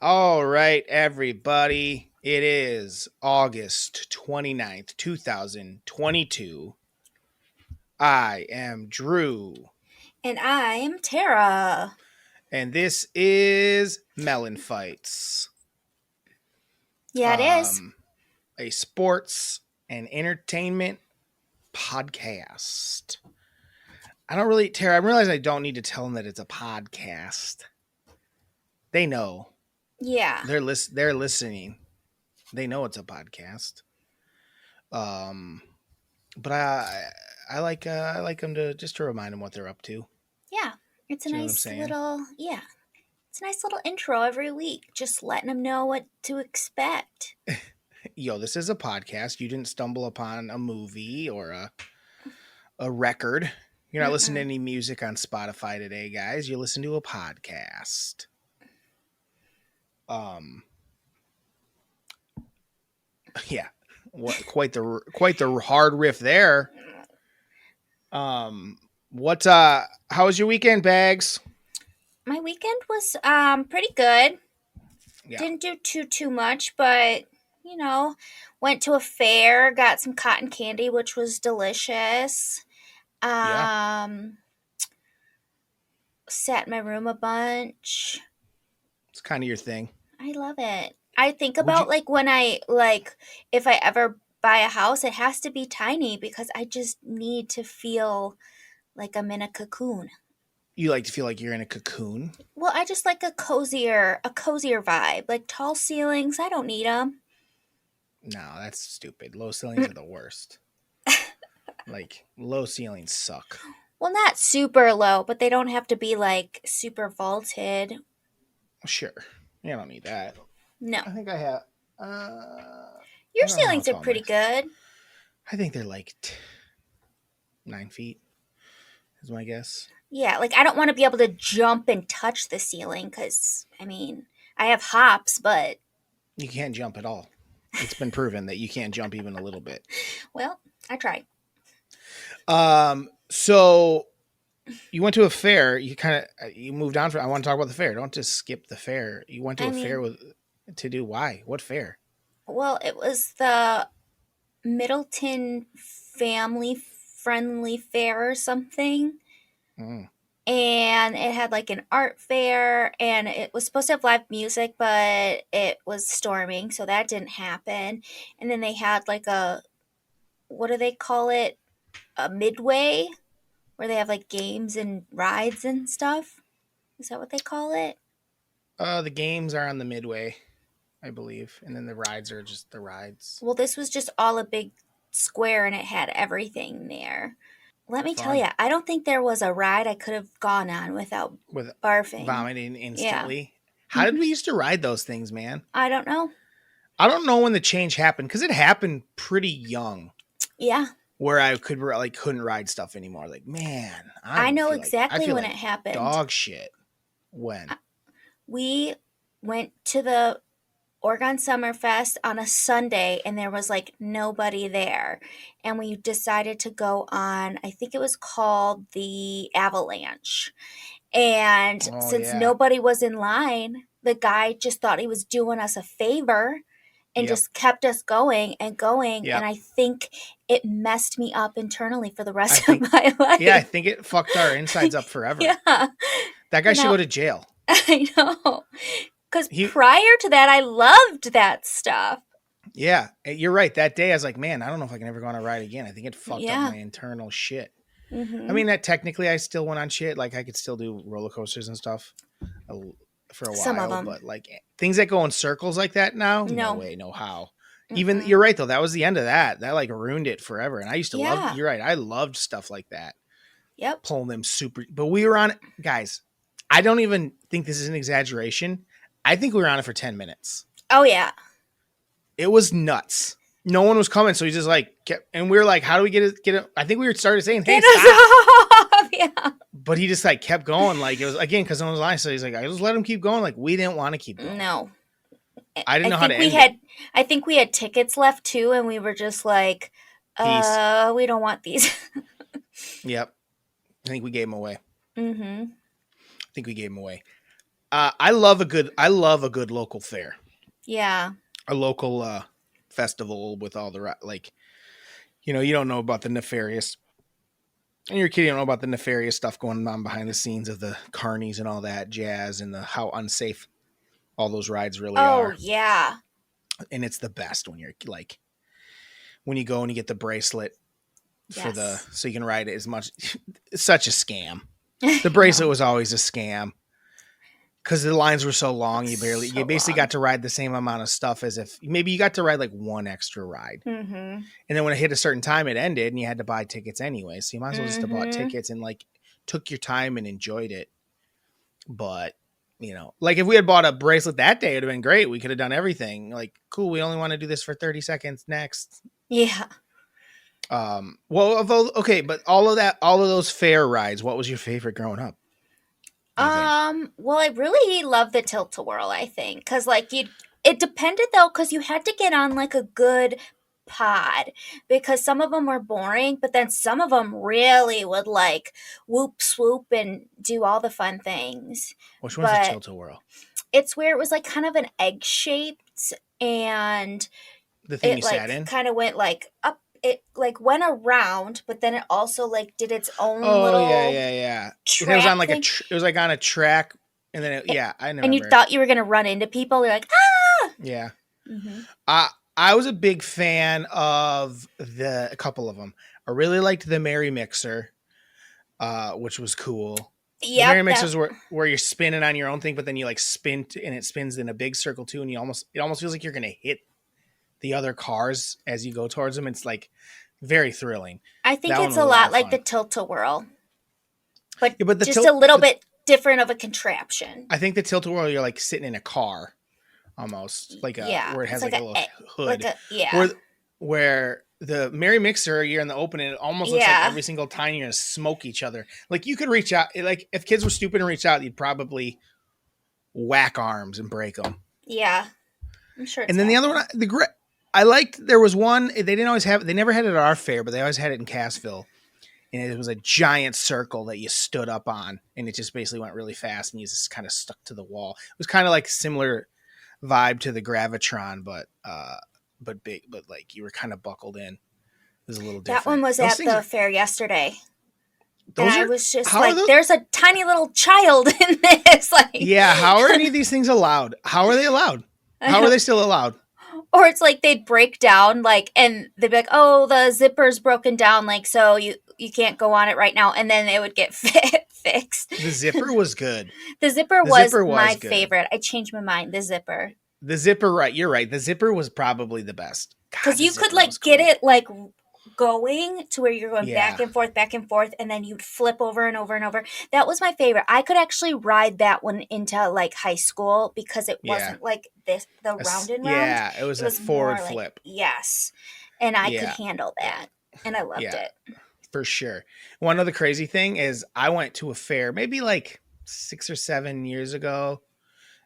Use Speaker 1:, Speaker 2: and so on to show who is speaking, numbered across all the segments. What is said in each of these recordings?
Speaker 1: All right, everybody. It is August 29th, 2022. I am Drew,
Speaker 2: And I'm Tara.
Speaker 1: and this is Melon Fights,
Speaker 2: Yeah, it is.
Speaker 1: um, a sports and entertainment podcast. I don't really, Tara, I'm realizing I don't need to tell them that it's a podcast. They know.
Speaker 2: Yeah.
Speaker 1: They're listening. They know it's a podcast. Um, but I like them to just to remind them what they're up to.
Speaker 2: Yeah. It's a
Speaker 1: Do you know what I'm
Speaker 2: nice
Speaker 1: saying?
Speaker 2: little, yeah. It's a nice little intro every week, just letting them know what to expect.
Speaker 1: Yo, this is a podcast. You didn't stumble upon a movie or a record. You're not listening to
Speaker 2: Mm-mm.
Speaker 1: any music on Spotify today, guys. You listen to a podcast. Um, yeah, what quite the hard riff there. What how was your weekend, Bags?
Speaker 2: My weekend was pretty good.
Speaker 1: Yeah,
Speaker 2: Didn't do too much, but you know, went to a fair, got some cotton candy, which was delicious.
Speaker 1: yeah.
Speaker 2: Um, Sat in my room a bunch.
Speaker 1: It's kind of your thing.
Speaker 2: I love it. I think
Speaker 1: Would
Speaker 2: about
Speaker 1: you?
Speaker 2: like when I like if I ever buy a house, it has to be tiny because I just need to feel like I'm in a cocoon.
Speaker 1: You like to feel like you're in a cocoon?
Speaker 2: Well, I just like a cozier vibe. Like tall ceilings, I don't need them.
Speaker 1: No, that's stupid. Low ceilings are the worst. Like low ceilings suck.
Speaker 2: Well, not super low, but they don't have to be like super vaulted.
Speaker 1: Sure, you don't need that.
Speaker 2: No.
Speaker 1: I think I have. I
Speaker 2: Your
Speaker 1: don't know how
Speaker 2: ceilings are
Speaker 1: tall my.
Speaker 2: pretty good.
Speaker 1: I think they're like 9 feet. Is my guess.
Speaker 2: Yeah, like I don't want to be able to jump and touch the ceiling cuz I mean, I have hops, but
Speaker 1: You can't jump at all. It's been proven that you can't jump even a little bit.
Speaker 2: well, I tried.
Speaker 1: So you went to a fair. You kind of you moved on from. I want to talk about the fair. Don't just skip the fair. You went to
Speaker 2: I
Speaker 1: a fair
Speaker 2: mean,
Speaker 1: with to do why? What fair?
Speaker 2: well, it was the Middleton Family Friendly Fair or something.
Speaker 1: Mm.
Speaker 2: And it had like an art fair, and it was supposed to have live music, but it was storming, so that didn't happen. And then they had like what do they call it? A midway, where they have like games and rides and stuff. Is that what they call it?
Speaker 1: The games are on the midway, I believe, and then the rides are just the rides.
Speaker 2: Well, this was just all a big square, and it had everything there. Let me tell
Speaker 1: Fun
Speaker 2: you, I don't think there was a ride I could have gone on without
Speaker 1: with
Speaker 2: barfing.
Speaker 1: vomiting
Speaker 2: Yeah.
Speaker 1: instantly. How did we used to ride those things, man?
Speaker 2: I don't know.
Speaker 1: I don't know when the change happened because it happened pretty young,
Speaker 2: Yeah.
Speaker 1: where I couldn't ride stuff anymore. Like, man,
Speaker 2: I know
Speaker 1: I
Speaker 2: exactly
Speaker 1: feel
Speaker 2: when it
Speaker 1: like
Speaker 2: happened.
Speaker 1: dog shit. When?
Speaker 2: We went to the Oregon Summerfest on a Sunday, and there was like nobody there. And we decided to go on, I think it was called the Avalanche. And
Speaker 1: Oh
Speaker 2: since
Speaker 1: yeah.
Speaker 2: nobody was in line, the guy just thought he was doing us a favor and
Speaker 1: Yep.
Speaker 2: just kept us going and going. And
Speaker 1: Yep.
Speaker 2: I think it messed me up internally for the
Speaker 1: I
Speaker 2: rest of
Speaker 1: think
Speaker 2: my
Speaker 1: yeah, I
Speaker 2: life.
Speaker 1: think it fucked our insides up forever.
Speaker 2: Yeah.
Speaker 1: That guy
Speaker 2: You
Speaker 1: should
Speaker 2: know,
Speaker 1: go to jail.
Speaker 2: I know. Because
Speaker 1: He
Speaker 2: prior to that, I loved that stuff.
Speaker 1: Yeah, you're right. That day I was like, man, I don't know if I can ever go on a ride again. I think it fucked up
Speaker 2: Yeah.
Speaker 1: my internal shit. I
Speaker 2: Hmm.
Speaker 1: mean, that technically I still went on shit. Like I could still do roller coasters and stuff for a
Speaker 2: Some of
Speaker 1: while,
Speaker 2: them.
Speaker 1: but like things that go in circles like that now, no
Speaker 2: No.
Speaker 1: way, no how. Even
Speaker 2: Mm-mm.
Speaker 1: you're right though. That was the end of that. That like ruined it forever. And I used to love.
Speaker 2: Yeah.
Speaker 1: You're right. I loved stuff like that.
Speaker 2: Yep.
Speaker 1: Pulling them super. But we were on it, guys. I don't even think this is an exaggeration. I think we were on it for 10 minutes.
Speaker 2: Oh, yeah.
Speaker 1: It was nuts. No one was coming, so he just like kept, and we were like, "How do we get it? Get it?" I think we were started saying, "Hey,
Speaker 2: Get us
Speaker 1: stop!"
Speaker 2: off. Yeah.
Speaker 1: But he just like kept going. Like it was again because no one was lying. So he's like, "I just let him keep going." Like we didn't want to keep going.
Speaker 2: No.
Speaker 1: I didn't
Speaker 2: I
Speaker 1: know how to
Speaker 2: think we
Speaker 1: end it.
Speaker 2: had I think we had tickets left too, and we were just like,
Speaker 1: Peace.
Speaker 2: we don't want these.
Speaker 1: Yep. I think we gave him away.
Speaker 2: Mm-hmm.
Speaker 1: I think we gave him away. I love a good local fair,
Speaker 2: Yeah.
Speaker 1: a local festival with all the like, you don't know about the nefarious, and you're a kid, you don't know about the nefarious stuff going on behind the scenes of the carnies and all that jazz, and the how unsafe all those rides really
Speaker 2: Oh,
Speaker 1: are.
Speaker 2: yeah.
Speaker 1: And it's the best when you're like, when you go and you get the bracelet for the,
Speaker 2: Yes.
Speaker 1: so you can ride it as much. It's such a scam.
Speaker 2: I
Speaker 1: The bracelet
Speaker 2: know.
Speaker 1: was always a scam because the lines were so long. You
Speaker 2: So
Speaker 1: basically got
Speaker 2: long.
Speaker 1: to ride the same amount of stuff as if maybe you got to ride like one extra ride.
Speaker 2: Mm-hmm.
Speaker 1: And then when it hit a certain time, it ended, and you had to buy tickets anyway. So you might as well just have bought
Speaker 2: Mm-hmm.
Speaker 1: tickets and like took your time and enjoyed it. But like if we had bought a bracelet that day, it'd have been great. We could have done everything. Like, cool. We only want to do this for 30 seconds. Next.
Speaker 2: Yeah.
Speaker 1: Well, okay, but all of those fair rides, what was your favorite growing up? Do you think?
Speaker 2: Well, I really love the tilt-a-whirl, I think, because like it depended though, because you had to get on like a good pod, because some of them were boring, but then some of them really would like whoop swoop and do all the fun things.
Speaker 1: Which one's the
Speaker 2: But
Speaker 1: tilt a whirl?
Speaker 2: it's where it was like kind of an egg shaped, and
Speaker 1: The thing
Speaker 2: it
Speaker 1: you sat
Speaker 2: like
Speaker 1: in?
Speaker 2: kind of went like up. It like went around, but then it also like did its own
Speaker 1: Oh yeah,
Speaker 2: little
Speaker 1: yeah, yeah. It was on
Speaker 2: track
Speaker 1: like
Speaker 2: thing.
Speaker 1: it was like on a track, and then
Speaker 2: A-
Speaker 1: yeah, I
Speaker 2: and you
Speaker 1: remember.
Speaker 2: thought you were gonna run into people. You're like, ah.
Speaker 1: Yeah,
Speaker 2: Hmm.
Speaker 1: I was a big fan of a couple of them. I really liked the Merry Mixer, which was cool. The Merry
Speaker 2: Yep. That.
Speaker 1: Mixers where you're spinning on your own thing, but then you like spin and it spins in a big circle too, and it almost feels like you're gonna hit the other cars as you go towards them. It's like very thrilling.
Speaker 2: I think
Speaker 1: That one
Speaker 2: it's
Speaker 1: was
Speaker 2: a
Speaker 1: a lot
Speaker 2: lot
Speaker 1: of
Speaker 2: like the
Speaker 1: fun.
Speaker 2: tilt a whirl, but
Speaker 1: Yeah, but
Speaker 2: just a little bit different of a contraption.
Speaker 1: I think the tilt a whirl, you're like sitting in a car almost, like a
Speaker 2: Yeah,
Speaker 1: where it
Speaker 2: it's
Speaker 1: has
Speaker 2: like
Speaker 1: like a little
Speaker 2: like
Speaker 1: hood.
Speaker 2: a yeah,
Speaker 1: Where the Merry Mixer, you're in the open, and it almost looks like
Speaker 2: yeah,
Speaker 1: every single time you're gonna smoke each other. Like you could reach out, like if kids were stupid and reach out, you'd probably whack arms and break them.
Speaker 2: yeah. I'm sure it's
Speaker 1: And then the other one,
Speaker 2: happened.
Speaker 1: I liked. There was one they didn't always have. They never had it at our fair, but they always had it in Cassville. And it was a giant circle that you stood up on, and it just basically went really fast, and you just kind of stuck to the wall. It was kind of like similar vibe to the Gravitron, but big, but like you were kind of buckled in. It was a little
Speaker 2: That one
Speaker 1: different.
Speaker 2: was
Speaker 1: Those
Speaker 2: at
Speaker 1: things
Speaker 2: the
Speaker 1: are
Speaker 2: fair yesterday. And
Speaker 1: those
Speaker 2: I
Speaker 1: are
Speaker 2: was just
Speaker 1: how are
Speaker 2: like,
Speaker 1: those?
Speaker 2: there's a tiny little child in this. Like,
Speaker 1: Yeah, how are any of these things allowed? How are they allowed?
Speaker 2: I
Speaker 1: How are
Speaker 2: don't,
Speaker 1: they still allowed?
Speaker 2: or it's like they'd break down, like, and they'd be like, oh, the zipper's broken down, like, so you can't go on it right now. And then it would get fixed.
Speaker 1: The zipper was good.
Speaker 2: The zipper
Speaker 1: The
Speaker 2: was
Speaker 1: zipper
Speaker 2: my
Speaker 1: was good.
Speaker 2: favorite. I changed my mind. The zipper.
Speaker 1: The zipper, right? You're right. The zipper was probably the best. God,
Speaker 2: Because
Speaker 1: the
Speaker 2: you could,
Speaker 1: zipper was
Speaker 2: like, get
Speaker 1: cool.
Speaker 2: it, like, going to where you're going
Speaker 1: Yeah,
Speaker 2: back and forth, and then you'd flip over and over and over. That was my favorite. I could actually ride that one into like high school because it
Speaker 1: yeah.
Speaker 2: wasn't like this the round and round.
Speaker 1: Yeah, it was
Speaker 2: It
Speaker 1: a
Speaker 2: was more
Speaker 1: forward
Speaker 2: like
Speaker 1: flip.
Speaker 2: yes, and I could
Speaker 1: Yeah,
Speaker 2: handle that, and I loved
Speaker 1: yeah,
Speaker 2: it.
Speaker 1: for sure. One other crazy thing is I went to a fair maybe like 6 or 7 years ago.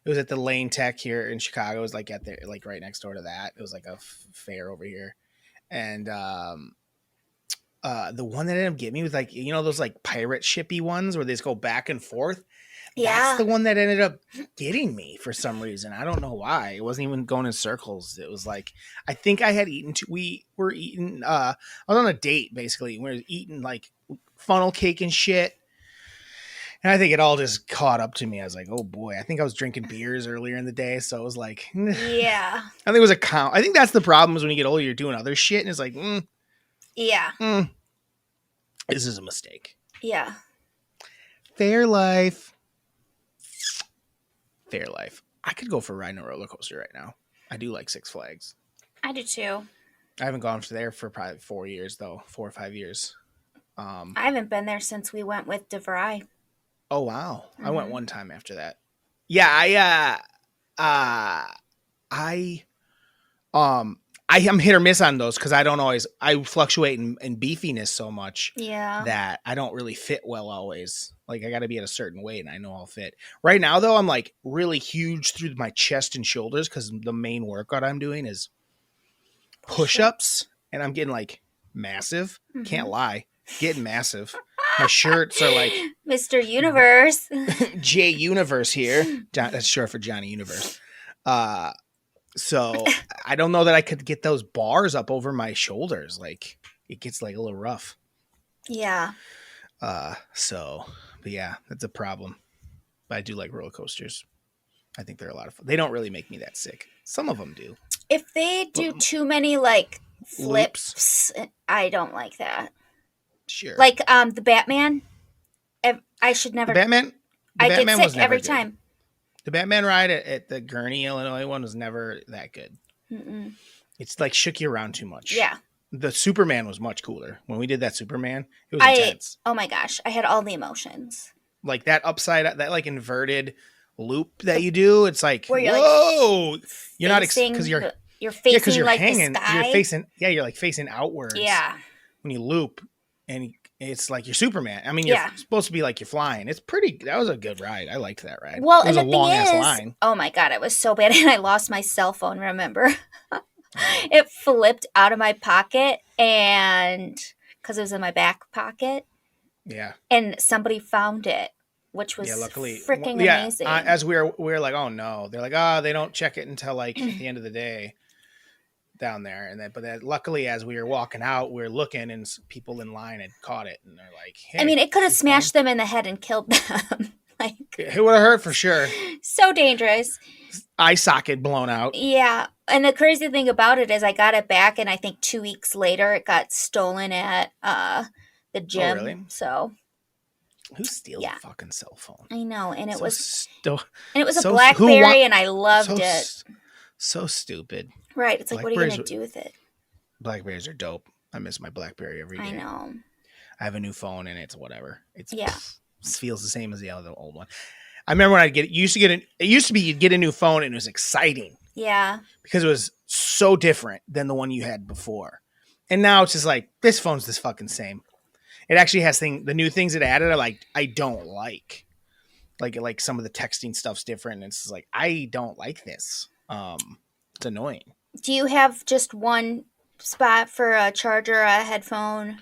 Speaker 1: It was at the Lane Tech here in Chicago. It was like at the like right next door to that. It was like a fair over here, and the one that ended up getting me was like those like pirate shippy ones where they just go back and forth. That's
Speaker 2: Yeah,
Speaker 1: the one that ended up getting me for some reason. I don't know why. It wasn't even going in circles. It was like I think I had eaten. We were eating. I was on a date basically. We were eating like funnel cake and shit. And I think it all just caught up to me. I was like, oh boy. I think I was drinking beers earlier in the day, so it was like, I
Speaker 2: yeah,
Speaker 1: think it was a count. I think that's the problem is when you get older, you're doing other shit, and it's like,
Speaker 2: yeah,
Speaker 1: this is a mistake.
Speaker 2: yeah.
Speaker 1: Fair life. Fair life. I could go for riding a roller coaster right now. I do like Six Flags.
Speaker 2: I do too.
Speaker 1: I haven't gone to there for probably 4 years though, 4 or 5 years.
Speaker 2: I haven't been there since we went with DeVry.
Speaker 1: Oh wow, I went
Speaker 2: Mm-hmm.
Speaker 1: one time after that. Yeah, I I am hit or miss on those because I don't always. I fluctuate in beefiness so much
Speaker 2: Yeah.
Speaker 1: that I don't really fit well always. Like I got to be at a certain weight, and I know I'll fit. Right now, though, I'm like really huge through my chest and shoulders because the main workout I'm doing is push-ups, and I'm getting like massive. Can't
Speaker 2: Mm-hmm.
Speaker 1: lie, getting massive. My shirts are like
Speaker 2: Mr. Universe.
Speaker 1: J Universe here. That's short for Johnny Universe. So I don't know that I could get those bars up over my shoulders. Like it gets like a little rough.
Speaker 2: Yeah.
Speaker 1: But yeah, that's a problem. But I do like roller coasters. I think they're a lot of fun. They don't really make me that sick. Some of them do.
Speaker 2: If they do
Speaker 1: But
Speaker 2: too many like
Speaker 1: loops,
Speaker 2: flips, I don't like that.
Speaker 1: sure.
Speaker 2: Like the Batman. I should
Speaker 1: The
Speaker 2: never.
Speaker 1: Batman, the
Speaker 2: I get
Speaker 1: Batman was
Speaker 2: sick
Speaker 1: never
Speaker 2: every
Speaker 1: good.
Speaker 2: time.
Speaker 1: The Batman ride at the Gurney, Illinois one was never that good.
Speaker 2: Mm-mm.
Speaker 1: It's like shook you around too much.
Speaker 2: Yeah.
Speaker 1: The Superman was much cooler. When we did that Superman, it was intense.
Speaker 2: Oh my gosh, I had all the emotions.
Speaker 1: Like that upside, that like inverted loop that you do. It's like,
Speaker 2: Where you're
Speaker 1: whoa!
Speaker 2: like
Speaker 1: You're not because
Speaker 2: you're
Speaker 1: you're
Speaker 2: facing like
Speaker 1: hanging.
Speaker 2: the sky.
Speaker 1: You're facing. Yeah, you're like facing outwards.
Speaker 2: Yeah.
Speaker 1: When you loop, and it's like you're Superman. I mean, you're supposed to be like you're flying. It's pretty. That was a good ride. I liked that ride.
Speaker 2: Well,
Speaker 1: it was
Speaker 2: and
Speaker 1: a
Speaker 2: the
Speaker 1: long
Speaker 2: thing
Speaker 1: ass
Speaker 2: is,
Speaker 1: line.
Speaker 2: oh my god, it was so bad, and I lost my cell phone. Remember, it flipped out of my pocket, and because it was in my back pocket.
Speaker 1: Yeah.
Speaker 2: And somebody found it, which was
Speaker 1: luckily
Speaker 2: freaking amazing.
Speaker 1: As we were like, oh no, they're like, they don't check it until like at the end of the day down there, and but luckily as we were walking out, we were looking, and people in line had caught it, and they're like, hey,
Speaker 2: I mean, it could have smashed them in the head and killed them. Like
Speaker 1: it would have hurt for sure.
Speaker 2: So dangerous.
Speaker 1: Eye socket blown out.
Speaker 2: Yeah, and the crazy thing about it is, I got it back, and I think 2 weeks later, it got stolen at the gym.
Speaker 1: Oh, really?
Speaker 2: So.
Speaker 1: Who steals a fucking cell phone?
Speaker 2: I know, and it was
Speaker 1: a
Speaker 2: BlackBerry, and I loved it.
Speaker 1: So stupid.
Speaker 2: Right, it's like, what are you gonna do with it?
Speaker 1: Blackberries are dope. I miss my BlackBerry every day.
Speaker 2: I know.
Speaker 1: I have a new phone, and it's whatever. It feels the same as the other old one. I remember when it used to be you'd get a new phone, and it was exciting.
Speaker 2: Yeah.
Speaker 1: Because it was so different than the one you had before, and now it's just like this phone's this fucking same. It actually has the new things it added. I don't like some of the texting stuff's different. And it's like, I don't like this. It's annoying.
Speaker 2: Do you have just one spot for a charger, a headphone?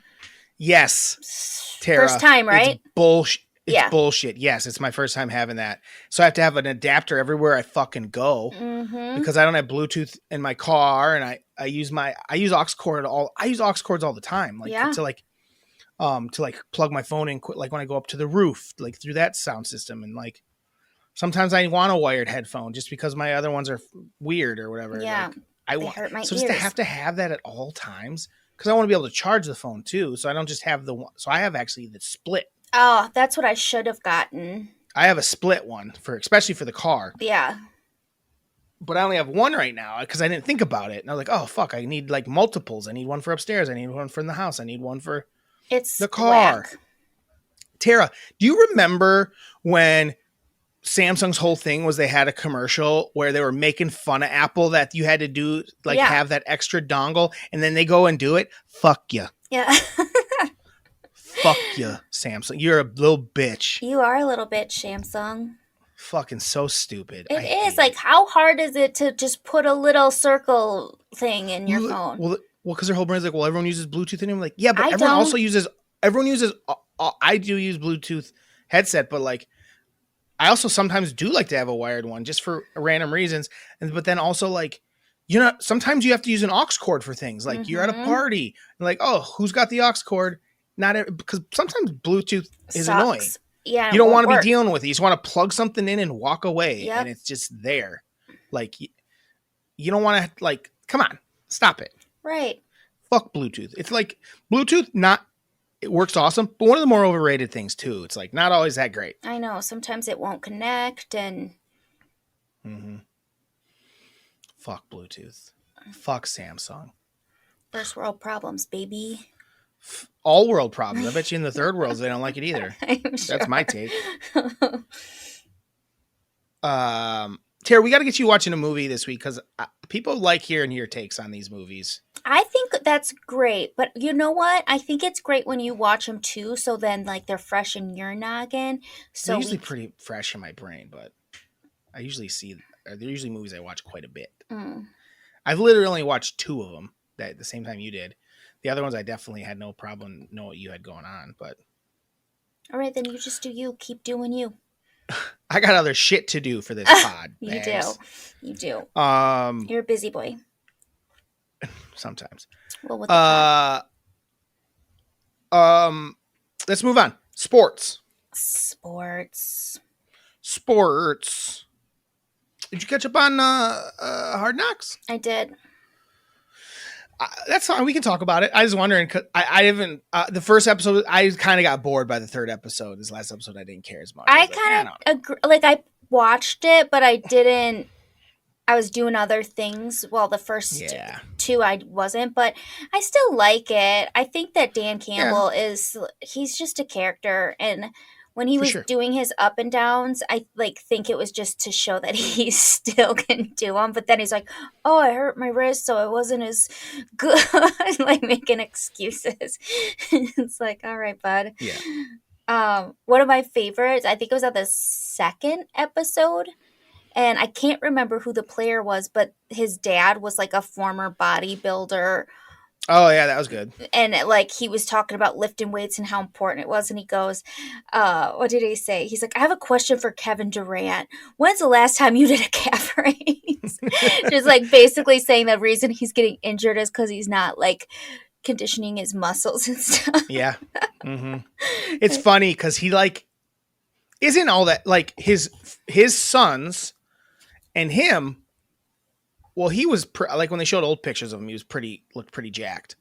Speaker 1: Yes. Tara,
Speaker 2: first time, right?
Speaker 1: It's bullshit. It's bullshit. Yes. It's my first time having that. So I have to have an adapter everywhere I fucking go because I don't have Bluetooth in my car. And I use aux cord I use aux cords all the time. To plug my phone in, like when I go up to the roof, like through that sound system, and like sometimes I want a wired headphone just because my other ones are weird or whatever.
Speaker 2: Yeah,
Speaker 1: like,
Speaker 2: they hurt my ears.
Speaker 1: Just to have that at all times because I want to be able to charge the phone too. So I don't just have the one. So I have actually the split.
Speaker 2: Oh, that's what I should have gotten.
Speaker 1: I have a split one especially for the car.
Speaker 2: Yeah.
Speaker 1: But I only have one right now because I didn't think about it. And I was like, oh fuck, I need like multiples. I need one for upstairs. I need one for in the house. I need one for.
Speaker 2: It's
Speaker 1: the car.
Speaker 2: whack.
Speaker 1: Tara, do you remember when Samsung's whole thing was they had a commercial where they were making fun of Apple that you had to do have that extra dongle and then they go and do it? Fuck you.
Speaker 2: Yeah.
Speaker 1: Fuck you, Samsung. You're a little bitch.
Speaker 2: You are a little bitch, Samsung.
Speaker 1: Fucking so stupid.
Speaker 2: It is. Like, how hard is it to just put a little circle thing in your phone?
Speaker 1: Well, because their whole brand's like, well, everyone uses Bluetooth, and I'm like, yeah, but everyone uses. I do use Bluetooth headset, but like, I also sometimes do like to have a wired one just for random reasons, but then also like, sometimes you have to use an aux cord for things. Like you're at a party, and like, oh, who's got the aux cord? Because sometimes Bluetooth is annoying.
Speaker 2: Yeah,
Speaker 1: you don't want to be dealing with it. You just want to plug something in and walk away,
Speaker 2: and
Speaker 1: it's just there. Like, you don't want to like. Come on, stop it.
Speaker 2: Right.
Speaker 1: Fuck Bluetooth. It's like Bluetooth, it works awesome, but one of the more overrated things too. It's like not always that great.
Speaker 2: I know. Sometimes it won't connect and.
Speaker 1: Fuck Bluetooth. Fuck Samsung.
Speaker 2: First world problems, baby.
Speaker 1: All world problems. I bet you in the third worlds they don't like it either. That's my take. Tara, we got to get you watching a movie this week because people like hearing your takes on these movies.
Speaker 2: I think that's great, but you know what? I think it's great when you watch them too, so then like they're fresh in your noggin. So
Speaker 1: they're usually pretty fresh in my brain, but I usually they're usually movies I watch quite a bit. I've literally only watched 2 of them at the same time you did. The other ones I definitely had no problem know what you had going on, but
Speaker 2: All right, then you just do you. Keep doing you.
Speaker 1: I got other shit to do for this pod,
Speaker 2: You do.
Speaker 1: Bags.
Speaker 2: You do.
Speaker 1: Um,
Speaker 2: You're a busy boy.
Speaker 1: sometimes.
Speaker 2: Well, with the pod.
Speaker 1: Uh, um, let's move on. Sports.
Speaker 2: Sports.
Speaker 1: Sports. Did you catch up on Hard Knocks?
Speaker 2: I did.
Speaker 1: That's fine. We can talk about it. I was wondering. Cause I haven't. The first episode, I kind of got bored by the third episode. This last episode, I didn't care as much.
Speaker 2: I
Speaker 1: was
Speaker 2: kind
Speaker 1: like,
Speaker 2: of agree. Like, I watched it, but I didn't. I was doing other things. Well, the first
Speaker 1: yeah,
Speaker 2: two I wasn't, but I still like it. I think that Dan
Speaker 1: yeah,
Speaker 2: Campbell he's just a character, and when he
Speaker 1: for
Speaker 2: was
Speaker 1: sure.
Speaker 2: doing his up and downs, I think it was just to show that he still can do them. But then he's like, "Oh, I hurt my wrist, so it wasn't as good." Like making excuses. It's like, all right, bud.
Speaker 1: Yeah.
Speaker 2: One of my favorites, I think it was at the second episode, and I can't remember who the player was, but his dad was like a former bodybuilder,
Speaker 1: Oh yeah, that was good.
Speaker 2: and like he was talking about lifting weights and how important it was, and he goes, what did he say? He's like, I have a question for Kevin Durant. When's the last time you did a calf raise? Just like basically saying the reason he's getting injured is because he's not like conditioning his muscles and stuff.
Speaker 1: Yeah. Mm-hmm. It's funny because he like isn't all that like his sons and him. Well, he was like when they showed old pictures of him, he was looked pretty jacked.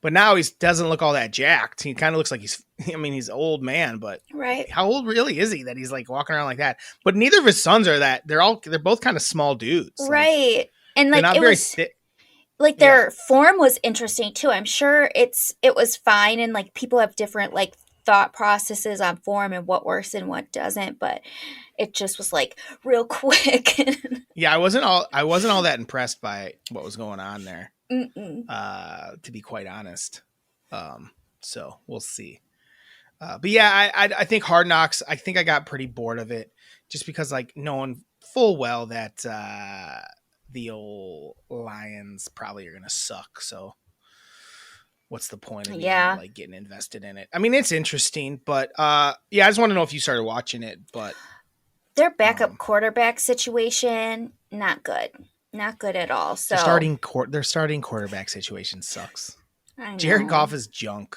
Speaker 1: But now he doesn't look all that jacked. He kind of looks like he's an old man, but
Speaker 2: Right.
Speaker 1: how old really is he that he's like walking around like that? But neither of his sons are that. They're both kind of small dudes.
Speaker 2: Right.
Speaker 1: Like,
Speaker 2: And
Speaker 1: they're
Speaker 2: like
Speaker 1: not
Speaker 2: it
Speaker 1: very
Speaker 2: was
Speaker 1: thick.
Speaker 2: like their form was interesting too. I'm sure it was fine, and like people have different like thought processes on form and what works and what doesn't, but it just was like real quick.
Speaker 1: Yeah, I wasn't all that impressed by what was going on there.
Speaker 2: Mm-mm.
Speaker 1: To be quite honest. So we'll see. But yeah, I think Hard Knocks, I think I got pretty bored of it just because like knowing full well that the old Lions probably are gonna suck. So what's the point of
Speaker 2: Yeah.
Speaker 1: even like getting invested in it? I mean, it's interesting, but yeah, I just want to know if you started watching it. But
Speaker 2: Their backup quarterback situation, not good. Not good at all. So
Speaker 1: their starting quarterback situation sucks.
Speaker 2: I know.
Speaker 1: Jared Goff is junk.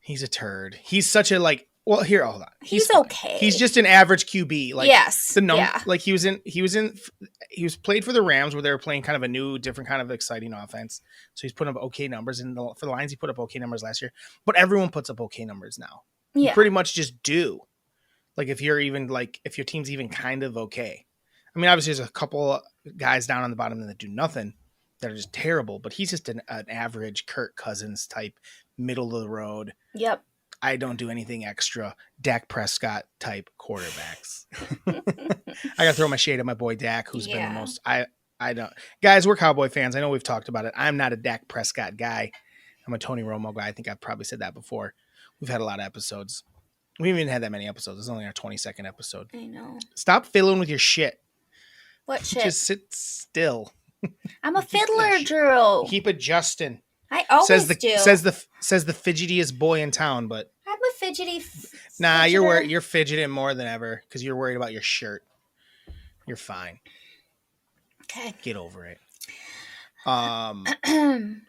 Speaker 1: He's a turd. He's such a like. Well, here, hold on.
Speaker 2: He's
Speaker 1: fine.
Speaker 2: okay.
Speaker 1: He's just an average QB. Like
Speaker 2: yes.
Speaker 1: yeah. Like he was played for the Rams where they were playing kind of a new, different kind of exciting offense. So he's putting up okay numbers, and for the Lions, he put up okay numbers last year. But everyone puts up okay numbers now.
Speaker 2: Yeah.
Speaker 1: You pretty much just do. Like if your team's even kind of okay. I mean, obviously, there's a couple guys down on the bottom that do nothing that are just terrible. But he's just an average Kirk Cousins type, middle of the road.
Speaker 2: Yep.
Speaker 1: I don't do anything extra. Dak Prescott type quarterbacks. I gotta throw my shade at my boy Dak, who's been the most. I don't. Guys, we're Cowboy fans. I know we've talked about it. I'm not a Dak Prescott guy. I'm a Tony Romo guy. I think I've probably said that before. We've had a lot of episodes. We haven't even had that many episodes. It's only our 22nd episode.
Speaker 2: I know.
Speaker 1: Stop fiddling with your shit.
Speaker 2: What shit?
Speaker 1: Just sit still.
Speaker 2: I'm a fiddler, Drew.
Speaker 1: Keep adjusting.
Speaker 2: I always do.
Speaker 1: Says the fidgetiest boy in town, but
Speaker 2: I'm a fidgety.
Speaker 1: nah, you're fidgeting more than ever because you're worried about your shirt. You're fine.
Speaker 2: Okay.
Speaker 1: Get over it.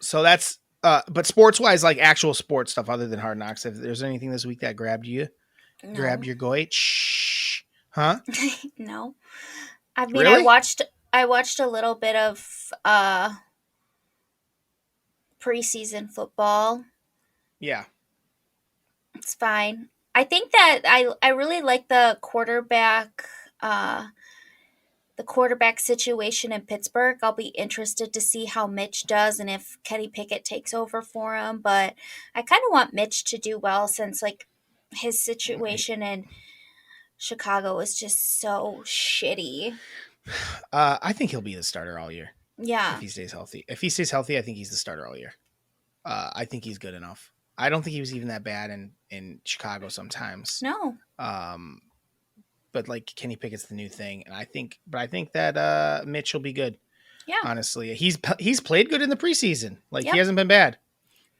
Speaker 1: So that's but sports wise, like actual sports stuff other than Hard Knocks. If there's anything this week that grabbed you, grabbed your goit, huh?
Speaker 2: No. I mean,
Speaker 1: really?
Speaker 2: I watched a little bit of preseason football.
Speaker 1: Yeah.
Speaker 2: It's fine. I think that I really like the quarterback situation in Pittsburgh. I'll be interested to see how Mitch does and if Kenny Pickett takes over for him, but I kind of want Mitch to do well since like his situation in Chicago is just so shitty.
Speaker 1: I think he'll be the starter all year.
Speaker 2: Yeah.
Speaker 1: If he stays healthy. I think he's the starter all year. I think he's good enough. I don't think he was even that bad in Chicago sometimes.
Speaker 2: No.
Speaker 1: But like Kenny Pickett's the new thing, and I think that Mitch will be good.
Speaker 2: Yeah.
Speaker 1: Honestly, he's played good in the preseason. Like
Speaker 2: Yep.
Speaker 1: he hasn't been bad.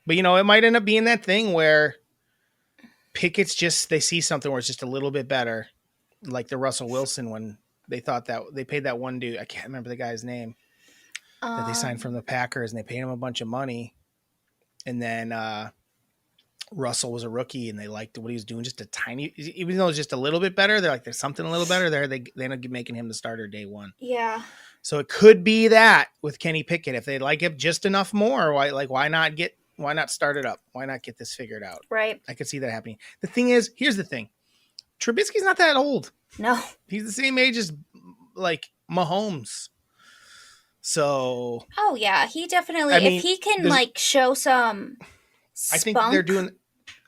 Speaker 1: But it might end up being that thing where Pickett's just, they see something where it's just a little bit better, like the Russell Wilson when they thought that they paid that one dude, I can't remember the guy's name, that they signed from the Packers, and they paid him a bunch of money, and then Russell was a rookie, and they liked what he was doing just a tiny, even though it was just a little bit better. They're like, there's something a little better there. They ended up making him the starter day one.
Speaker 2: Yeah.
Speaker 1: So it could be that with Kenny Pickett, if they like him just enough more, why not start it up? Why not get this figured out?
Speaker 2: Right.
Speaker 1: I could see that happening. The thing is, here's the thing. Trubisky's not that old.
Speaker 2: No.
Speaker 1: He's the same age as like Mahomes. So.
Speaker 2: Oh yeah, he definitely.
Speaker 1: I mean,
Speaker 2: if he can like show some spunk.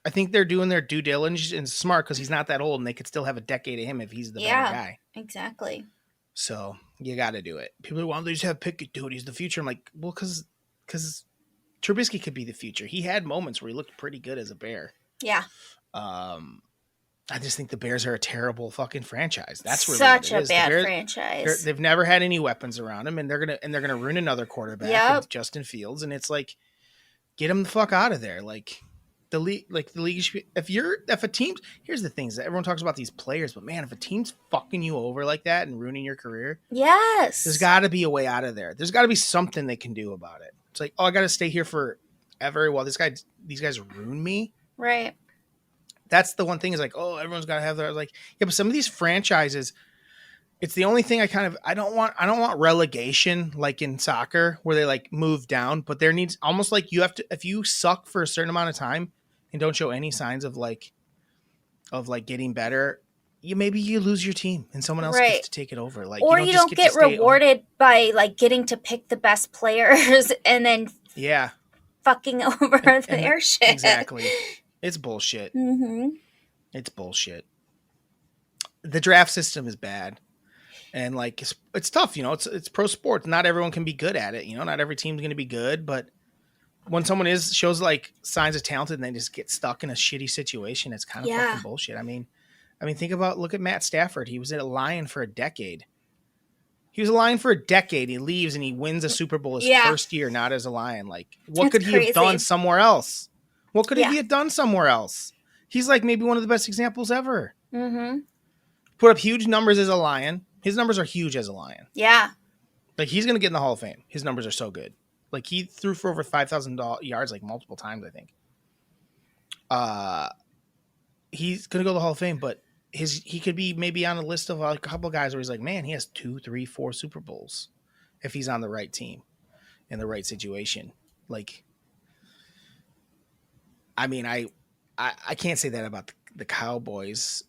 Speaker 1: I think they're doing their due diligence and smart because he's not that old, and they could still have a decade of him if he's the better guy.
Speaker 2: Exactly.
Speaker 1: So you got to do it. People are, well, they just have Pickett do it. He's the future. I'm like, well, because Trubisky could be the future. He had moments where he looked pretty good as a Bear.
Speaker 2: Yeah.
Speaker 1: I just think the Bears are a terrible fucking franchise. That's really
Speaker 2: such
Speaker 1: what it
Speaker 2: a bad
Speaker 1: Bears,
Speaker 2: franchise.
Speaker 1: They've never had any weapons around them, and they're gonna ruin another quarterback with Justin Fields. And it's like, get him the fuck out of there. Like the league, if a team's, here's the things that everyone talks about these players, but man, if a team's fucking you over like that and ruining your career,
Speaker 2: yes,
Speaker 1: there's got to be a way out of there. There's got to be something they can do about it. It's like, oh, I got to stay here forever while these guys ruin me.
Speaker 2: Right.
Speaker 1: That's the one thing is like, oh, everyone's got to have their, like, yeah, but some of these franchises, it's the only thing I don't want relegation like in soccer where they like move down, but there needs almost like you have to, if you suck for a certain amount of time and don't show any signs of getting better, maybe you lose your team and someone else gets to take it over. Like,
Speaker 2: or you don't get rewarded by like getting to pick the best players and then fucking over their shit.
Speaker 1: Exactly. It's bullshit.
Speaker 2: Mm-hmm.
Speaker 1: It's bullshit. The draft system is bad. And like, it's tough, it's pro sports. Not everyone can be good at it. Not every team's going to be good, but when someone shows like signs of talent and they just get stuck in a shitty situation, it's kind of fucking bullshit. I mean, look at Matt Stafford. He was a Lion for a decade. He leaves and he wins a Super Bowl his first year, not as a Lion. Like, what could he have done somewhere else? What could he have done somewhere else? He's like maybe one of the best examples ever.
Speaker 2: Mm-hmm.
Speaker 1: Put up huge numbers as a Lion. His numbers are huge as a Lion.
Speaker 2: Yeah.
Speaker 1: Like, he's going to get in the Hall of Fame. His numbers are so good. Like, he threw for over 5,000 yards, like, multiple times, I think. He's going to go to the Hall of Fame, but he could be maybe on a list of a couple of guys where he's like, man, he has 2, 3, 4 Super Bowls if he's on the right team in the right situation. Like, I mean, I can't say that about the Cowboys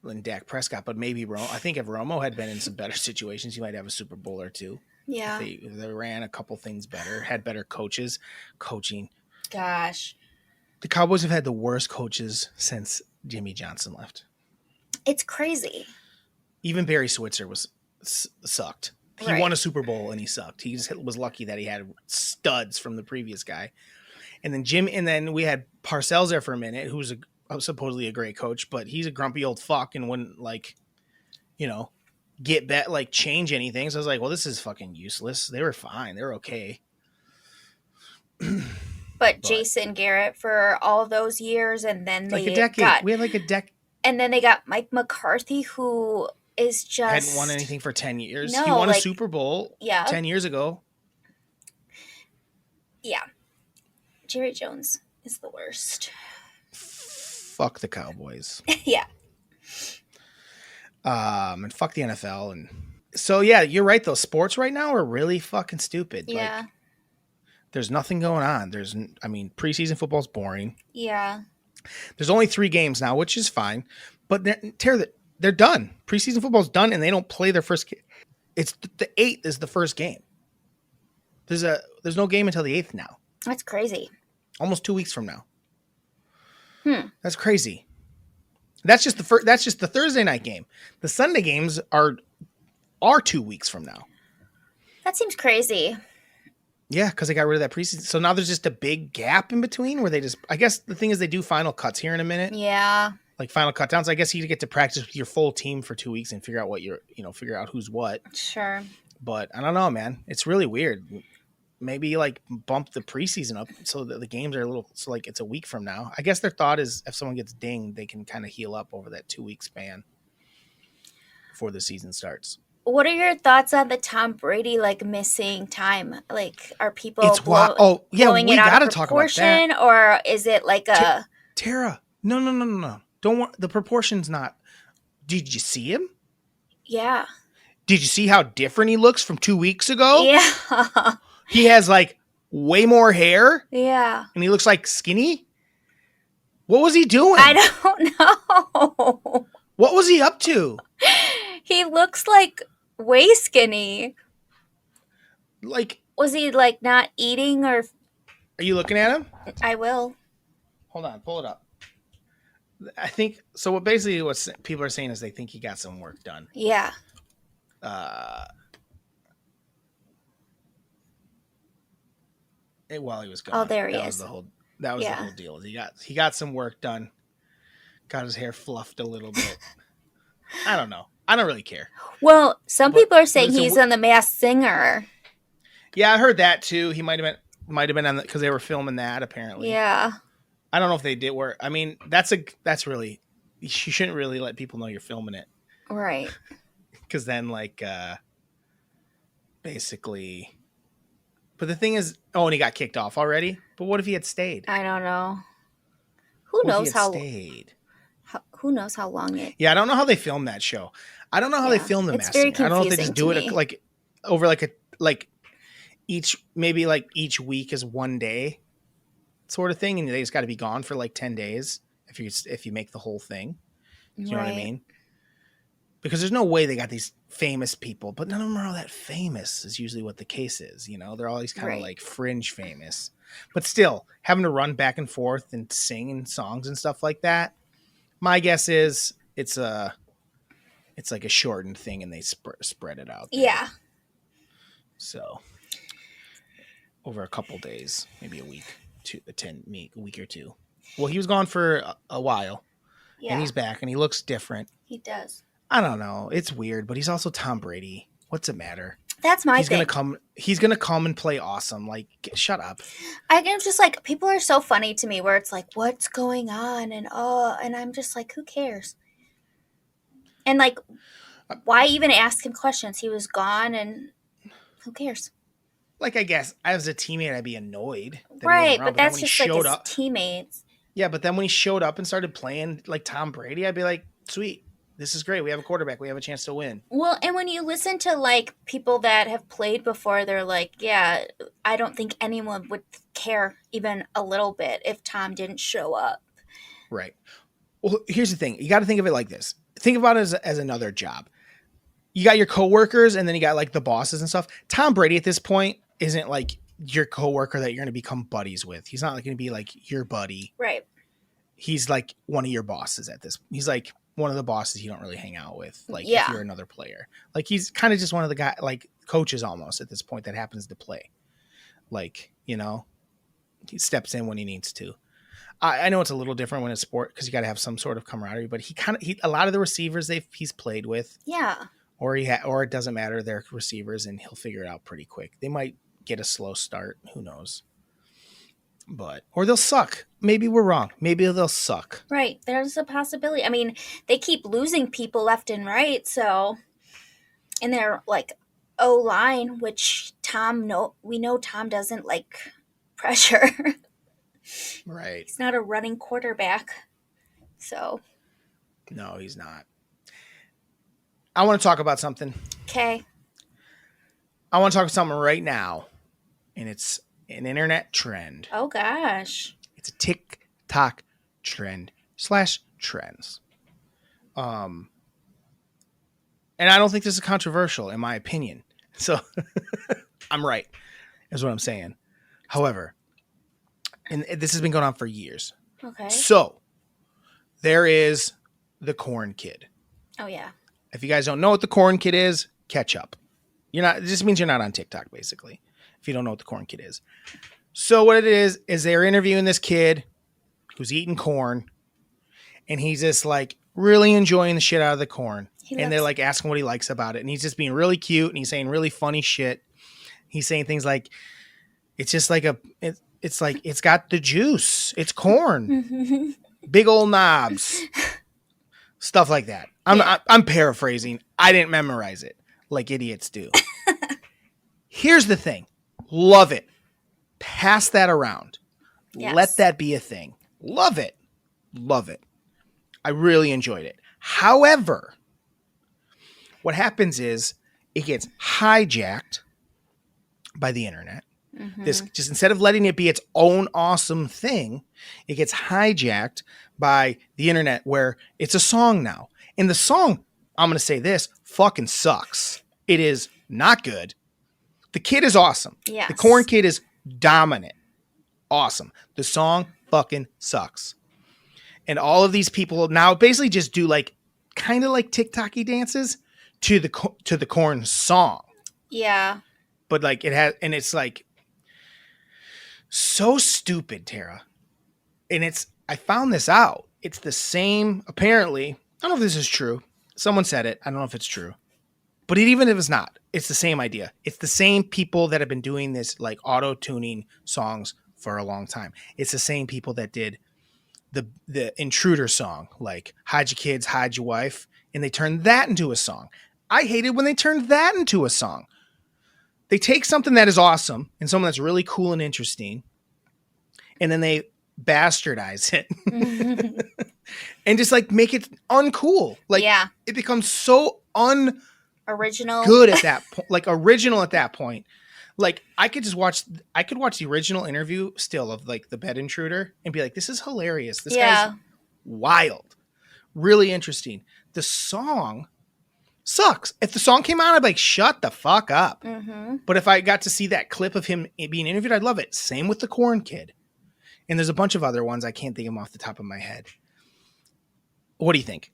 Speaker 1: and Dak Prescott, but maybe I think if Romo had been in some better situations, he might have a Super Bowl or two.
Speaker 2: Yeah.
Speaker 1: If they ran a couple things better, had better coaching.
Speaker 2: Gosh.
Speaker 1: The Cowboys have had the worst coaches since Jimmy Johnson left.
Speaker 2: It's crazy.
Speaker 1: Even Barry Switzer sucked. He won a Super Bowl and he sucked. He just was lucky that he had studs from the previous guy. And then we had Parcells there for a minute, who was supposedly a great coach, but he's a grumpy old fuck and wouldn't change anything. So I was like, well, this is fucking useless. They were fine. They were okay.
Speaker 2: But Jason Garrett for all those years, and then
Speaker 1: we had like a decade.
Speaker 2: And then they got Mike McCarthy, who is just
Speaker 1: hadn't won anything for 10 years.
Speaker 2: No,
Speaker 1: he won a Super Bowl 10 years ago.
Speaker 2: Yeah. Jerry Jones is the worst.
Speaker 1: Fuck the Cowboys.
Speaker 2: Yeah.
Speaker 1: And fuck the NFL. And so, yeah, you're right, though. Sports right now are really fucking stupid.
Speaker 2: Yeah.
Speaker 1: Like, there's nothing going on. Preseason football's boring.
Speaker 2: Yeah.
Speaker 1: There's only 3 games now, which is fine. But they're done. Preseason football's done, and they don't play their first game. It's the 8th is the first game. There's no game until the 8th now.
Speaker 2: That's crazy.
Speaker 1: Almost 2 weeks from now. That's crazy. That's just the Thursday night game. The Sunday games are 2 weeks from now.
Speaker 2: That seems crazy.
Speaker 1: Yeah, because they got rid of that preseason. So now there's just a big gap in between where I guess the thing is they do final cuts here in a minute.
Speaker 2: Yeah.
Speaker 1: Like final cut downs. I guess you get to practice with your full team for 2 weeks and figure out figure out who's what.
Speaker 2: Sure.
Speaker 1: But I don't know, man. It's really weird. maybe like bump the preseason up so that the games are a little, so like it's a week from now. I guess their thought is if someone gets dinged, they can kind of heal up over that 2 week span before the season starts.
Speaker 2: What are your thoughts on the Tom Brady like missing time? Like, are people
Speaker 1: It's why. Oh yeah,
Speaker 2: blowing it
Speaker 1: we
Speaker 2: out of
Speaker 1: got to talk about that.
Speaker 2: proportion, or is it like
Speaker 1: T-
Speaker 2: a
Speaker 1: Tara, no. Don't worry. The proportion's not. Did you see him?
Speaker 2: yeah
Speaker 1: Did you see how different he looks from 2 weeks ago?
Speaker 2: yeah
Speaker 1: He has like way more hair
Speaker 2: yeah?
Speaker 1: and he looks like skinny. What was he doing?
Speaker 2: I don't know.
Speaker 1: What was he up to?
Speaker 2: He looks like way skinny.
Speaker 1: Like,
Speaker 2: Was he like not eating or?
Speaker 1: are you looking at him?
Speaker 2: I will.
Speaker 1: Hold on, pull it up. I think so. What basically what people are saying is they think he got some work done.
Speaker 2: Yeah.
Speaker 1: While he was gone.
Speaker 2: Oh, there he
Speaker 1: that
Speaker 2: is.
Speaker 1: That was the whole deal. He got some work done. Got his hair fluffed a little bit. I don't know. I don't really care.
Speaker 2: Well, some people are saying he's on The Masked Singer.
Speaker 1: Yeah, I heard that too. He might have been on because they were filming that apparently.
Speaker 2: Yeah.
Speaker 1: I don't know if they did work. I mean, that's really, you shouldn't really let people know you're filming it.
Speaker 2: Right.
Speaker 1: Because then like basically, but the thing is, and he got kicked off already. But what if he had stayed?
Speaker 2: I don't know. Who knows how
Speaker 1: stayed?
Speaker 2: Who knows how long it?
Speaker 1: Yeah, I don't know how they filmed that show. I don't know how they filmed The Masked Singer. I don't know if they just do it like over like each week is one day sort of thing, and they just got to be gone for like 10 days if you make the whole thing. You know what I mean? Because there's no way they got these famous people, but none of them are all that famous is usually what the case is. You know, they're always kind of like fringe famous, but still having to run back and forth and sing in songs and stuff like that. My guess is it's like a shortened thing and they spread it out there.
Speaker 2: Yeah.
Speaker 1: So over a couple days, maybe a week, a week or two. Well, he was gone for a while. Yeah. And he's back and he looks different.
Speaker 2: He does.
Speaker 1: I don't know. It's weird, but he's also Tom Brady. What's it matter?
Speaker 2: That's my
Speaker 1: thing. He's gonna come and play awesome. Like, shut up.
Speaker 2: I'm just like, people are so funny to me where it's like, what's going on? And I'm just like, who cares? And like, why even ask him questions? He was gone and who cares?
Speaker 1: Like, I guess as a teammate, I'd be annoyed.
Speaker 2: Right, but that's just like his teammates.
Speaker 1: Yeah, but then when he showed up and started playing like Tom Brady, I'd be like, sweet. This is great. We have a quarterback. We have a chance to win.
Speaker 2: Well, and when you listen to like people that have played before, they're like, yeah, I don't think anyone would care even a little bit if Tom didn't show up.
Speaker 1: Right. Well, here's the thing. You got to think of it like this. Think about it as another job. You got your coworkers and then you got like the bosses and stuff. Tom Brady at this point isn't like your coworker that you're going to become buddies with. He's not like going to be like your buddy.
Speaker 2: Right.
Speaker 1: He's like one of your bosses at this. He's like one of the bosses you don't really hang out with. Like if you're another player, like he's kind of just one of the guy, like coaches almost at this point that happens to play. Like, you know, he steps in when he needs to. I know it's a little different when it's sport because you got to have some sort of camaraderie, but a lot of the receivers he's played with.
Speaker 2: Yeah.
Speaker 1: Or or it doesn't matter. They're receivers and he'll figure it out pretty quick. They might get a slow start. Who knows? Or they'll suck. Maybe we're wrong. Maybe they'll suck.
Speaker 2: Right. There's a possibility. I mean, they keep losing people left and right. So, and they're like O-line, which we know Tom doesn't like pressure.
Speaker 1: Right.
Speaker 2: He's not a running quarterback. So.
Speaker 1: No, he's not. I want to talk about something.
Speaker 2: Okay.
Speaker 1: I want to talk about something right now. And it's an internet trend.
Speaker 2: Oh, gosh.
Speaker 1: It's a TikTok trend /trends. And I don't think this is controversial, in my opinion. So I'm right, is what I'm saying. However, and this has been going on for years.
Speaker 2: Okay.
Speaker 1: So there is the corn kid.
Speaker 2: Oh, yeah.
Speaker 1: If you guys don't know what the corn kid is, catch up. It just means you're not on TikTok, basically, if you don't know what the corn kid is. So what it is they're interviewing this kid who's eating corn, and he's just like really enjoying the shit out of the corn. They're like asking what he likes about it. And he's just being really cute and he's saying really funny shit. He's saying things like, It's just like it's like it's got the juice. It's corn, big old knobs, stuff like that.
Speaker 2: Yeah.
Speaker 1: I'm paraphrasing. I didn't memorize it like idiots do. Here's the thing. Love it. Pass that around. Let
Speaker 2: Yes.
Speaker 1: that be a thing. Love it. Love it. I really enjoyed it. However, what happens is it gets hijacked by the internet. This just instead of letting it be its own awesome thing, it gets hijacked by the internet where it's a song now. And the song, I'm going to say this, fucking sucks. It is not good. The kid is awesome.
Speaker 2: Yes.
Speaker 1: The corn kid is dominant. Awesome. The song fucking sucks. And all of these people now basically just do like kind of like TikTok-y dances to the corn song.
Speaker 2: Yeah.
Speaker 1: But like it has, and it's like so stupid, Tara. And I found this out. It's the same, apparently. I don't know if this is true. Someone said it. I don't know if it's true. But even if it's not, it's the same idea. It's the same people that have been doing this like auto-tuning songs for a long time. It's the same people that did the Intruder song, like hide your kids, hide your wife, and they turned that into a song. I hated when they turned that into a song. They take something that is awesome and something that's really cool and interesting, and then they bastardize it and just like make it uncool. Like
Speaker 2: Yeah.
Speaker 1: it becomes so
Speaker 2: Original.
Speaker 1: good at that point, like original at that point. Like I could watch the original interview still of like the bed intruder and be like, this is hilarious. This guy's wild. Really interesting. The song sucks. If the song came out, I'd be like, shut the fuck up. But if I got to see that clip of him being interviewed, I'd love it. Same with the corn kid. And there's a bunch of other ones. I can't think of them off the top of my head. What do you think?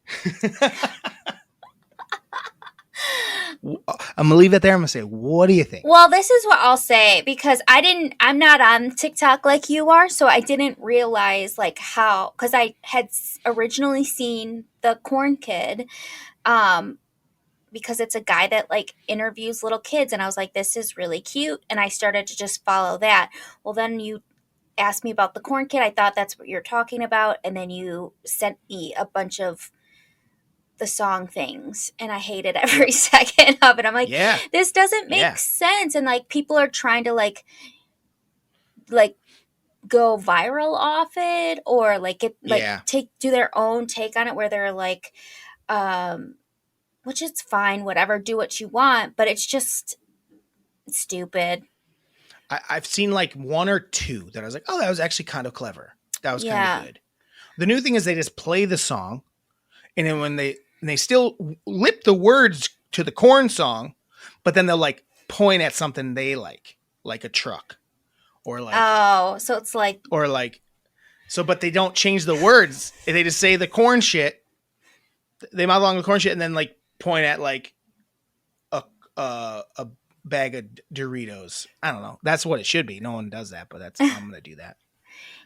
Speaker 1: I'm gonna leave it there. I'm gonna say, what do you think?
Speaker 2: Well, this is what I'll say because I'm not on TikTok like you are, so I didn't realize like how, because I had originally seen the corn kid, because it's a guy that like interviews little kids, and I was like, this is really cute, and I started to just follow that. Well, then you asked me about the corn kid. I thought that's what you're talking about, and then you sent me a bunch of the song things, and I hated every second of it. I'm like, this doesn't make sense. And like people are trying to like go viral off it, or like get like do their own take on it where they're like, which is fine, whatever, do what you want, but it's just stupid.
Speaker 1: I've seen like one or two that I was like, oh, that was actually kind of clever. That was kind of good. The new thing is they just play the song, and then when they still lip the words to the corn song, but then they'll like point at something they like a truck, or like,
Speaker 2: oh, so it's like,
Speaker 1: or like, so, but they don't change the words. They just say the corn shit. They mouth along the corn shit and then like point at like a bag of Doritos. I don't know. That's what it should be. No one does that, but I'm going to do that.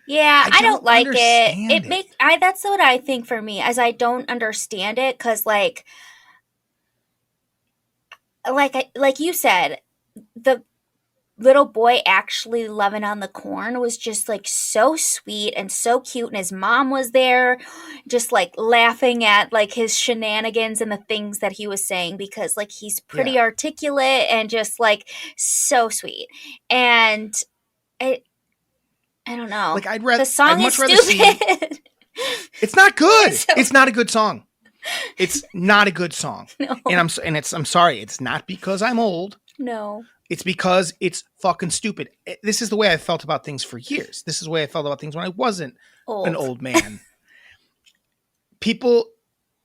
Speaker 2: Yeah, I don't like it. That's what I think for me, as I don't understand it, because like you said, the little boy actually loving on the corn was just like so sweet and so cute, and his mom was there just like laughing at like his shenanigans and the things that he was saying, because like he's pretty articulate and just like so sweet. And I don't know.
Speaker 1: Like
Speaker 2: the song is stupid.
Speaker 1: It's not good. It's not a good song. It's not a good song.
Speaker 2: No.
Speaker 1: And I'm sorry. It's not because I'm old.
Speaker 2: No.
Speaker 1: It's because it's fucking stupid. This is the way I felt about things for years. This is the way I felt about things when I wasn't an old man. People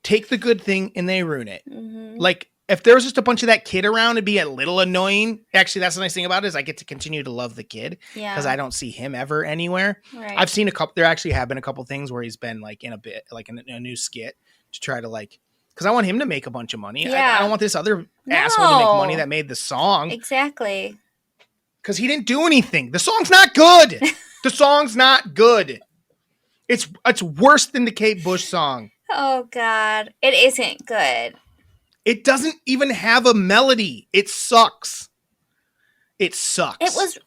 Speaker 1: take the good thing and they ruin it. Mm-hmm. Like, if there was just a bunch of that kid around, it'd be a little annoying. Actually, that's the nice thing about it, is I get to continue to love the kid because I don't see him ever anywhere. Right. I've seen there actually have been a couple things where he's been like in a bit, like in a new skit to try to like, because I want him to make a bunch of money. I don't want this other asshole to make money that made the song.
Speaker 2: Exactly.
Speaker 1: Because he didn't do anything. The song's not good. The song's not good. It's worse than the Kate Bush song.
Speaker 2: Oh, God. It isn't good.
Speaker 1: It doesn't even have a melody. It sucks. It sucks.
Speaker 2: It was...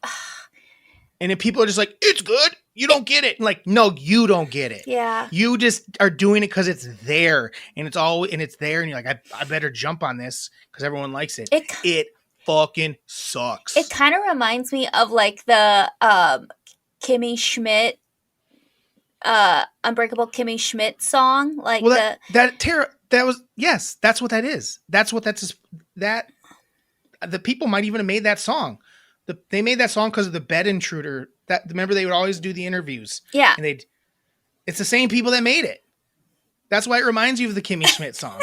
Speaker 1: And then people are just like, it's good. You don't get it. And like, no, you don't get it.
Speaker 2: Yeah.
Speaker 1: You just are doing it because it's there, and it's there, and you're like, I better jump on this because everyone likes it. It fucking sucks.
Speaker 2: It kind of reminds me of like the Kimmy Schmidt, Unbreakable Kimmy Schmidt song. Like
Speaker 1: yes, that's what that is. That the people might even have made that song. They made that song because of the bed intruder. That remember they would always do the interviews.
Speaker 2: Yeah,
Speaker 1: and it's the same people that made it. That's why it reminds you of the Kimmy Schmidt song.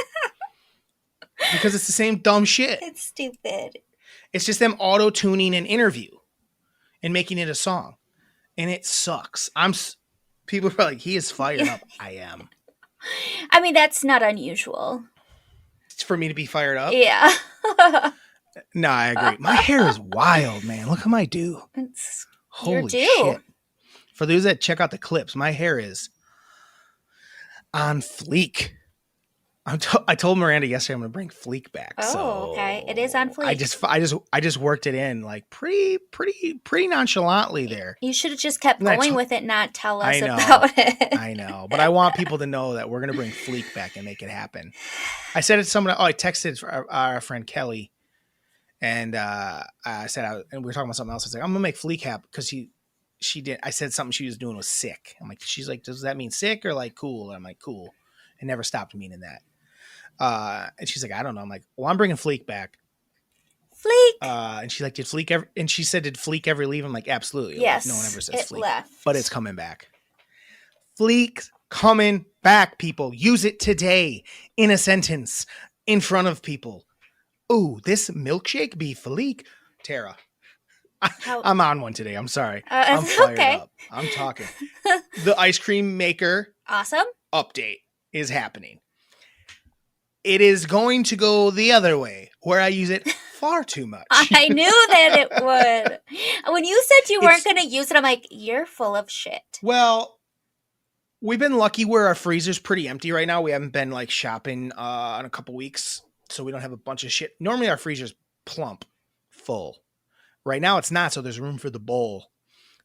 Speaker 1: Because it's the same dumb shit.
Speaker 2: It's stupid.
Speaker 1: It's just them auto-tuning an interview and making it a song. And it sucks. People are like, he is fired up. I am.
Speaker 2: I mean, that's not unusual.
Speaker 1: It's for me to be fired up?
Speaker 2: Yeah.
Speaker 1: No, I agree. My hair is wild, man. Look how my do. Holy shit. For those that check out the clips, my hair is on fleek. I told Miranda yesterday I'm going to bring fleek back.
Speaker 2: Oh, okay. It is on
Speaker 1: fleek. I just worked it in like pretty nonchalantly there.
Speaker 2: You should have just kept going with it, not tell us about it.
Speaker 1: I know, but I want people to know that we're going to bring fleek back and make it happen. I said it to someone. I texted our friend Kelly, and I said, and we were talking about something else. I was like, I'm going to make fleek happen because she did. I said something she was doing was sick. I'm like, she's like, does that mean sick or like cool? And I'm like, cool. It never stopped meaning that. And she's like, I don't know. I'm like, well, I'm bringing Fleek back.
Speaker 2: Fleek.
Speaker 1: And she's like, did Fleek ever? And she said, did Fleek ever leave? I'm like, absolutely.
Speaker 2: Yes.
Speaker 1: Like, no one ever says Fleek,
Speaker 2: left.
Speaker 1: but it's coming back. Fleek's coming back, people. Use it today in a sentence in front of people. Ooh, this milkshake be Fleek. Tara, I'm on one today. I'm sorry. I'm fired up. I'm talking. The ice cream maker.
Speaker 2: Awesome.
Speaker 1: Update is happening. It is going to go the other way, where I use it far too much.
Speaker 2: I knew that it would. When you said you weren't going to use it, I'm like, you're full of shit.
Speaker 1: Well, we've been lucky where our freezer's pretty empty right now. We haven't been like shopping in a couple weeks, so we don't have a bunch of shit. Normally our freezer's plump, full. Right now it's not, so there's room for the bowl.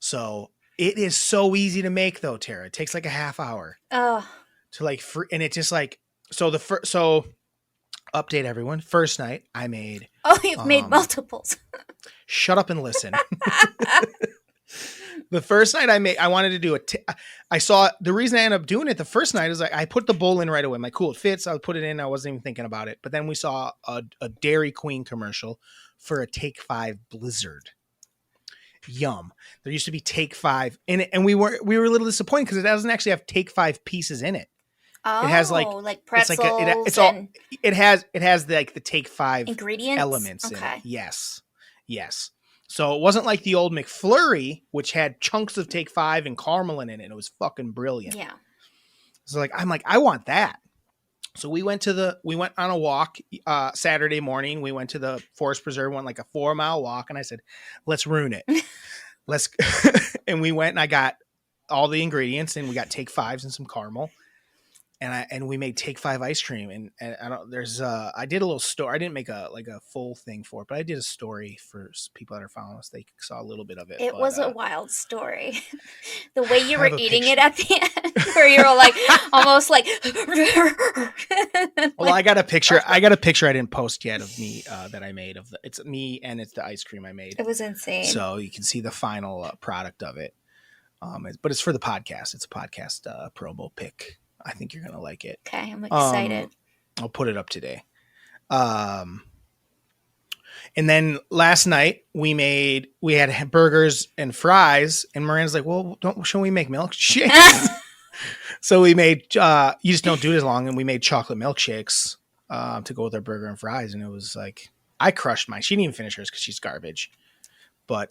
Speaker 1: So it is so easy to make though, Tara. It takes like a half hour.
Speaker 2: Oh.
Speaker 1: To like and it just like so update everyone. First night I made.
Speaker 2: Oh, you've made multiples.
Speaker 1: Shut up and listen. The first night I wanted to do I saw the reason I ended up doing it the first night is I put the bowl in right away. I'm like, cool, it fits. I would put it in. I wasn't even thinking about it. But then we saw a Dairy Queen commercial for a Take 5 Blizzard. Yum. There used to be Take 5 in it, and we were a little disappointed because it doesn't actually have Take 5 pieces in it.
Speaker 2: Oh,
Speaker 1: it has like
Speaker 2: pretzels.
Speaker 1: It has like the Take 5
Speaker 2: ingredients
Speaker 1: elements in it. Yes. So it wasn't like the old McFlurry, which had chunks of Take 5 and caramel in it, and it was fucking brilliant.
Speaker 2: Yeah.
Speaker 1: So I'm like, I want that. So we went on a walk Saturday morning. We went to the Forest Preserve, went like a 4-mile walk, and I said, let's ruin it. And we went and I got all the ingredients, and we got Take 5s and some caramel. And we made Take 5 ice cream, and I did a little story. I didn't make a full thing for it, but I did a story for people that are following us. They saw a little bit of it.
Speaker 2: It was a wild story. The way you were eating it at the end, where you were like almost like.
Speaker 1: Well, I got a picture. I didn't post yet of me that I made it's me and it's the ice cream I made.
Speaker 2: It was insane.
Speaker 1: So you can see the final product of it. But it's for the podcast. It's a podcast promo pic. I think you're going to like it.
Speaker 2: Okay, I'm excited.
Speaker 1: I'll put it up today. And then last night we had burgers and fries, and Miranda's like, well, shouldn't we make milkshakes? So we made, you just don't do it as long, and we made chocolate milkshakes to go with our burger and fries, and it was like, I crushed mine. She didn't even finish hers because she's garbage. But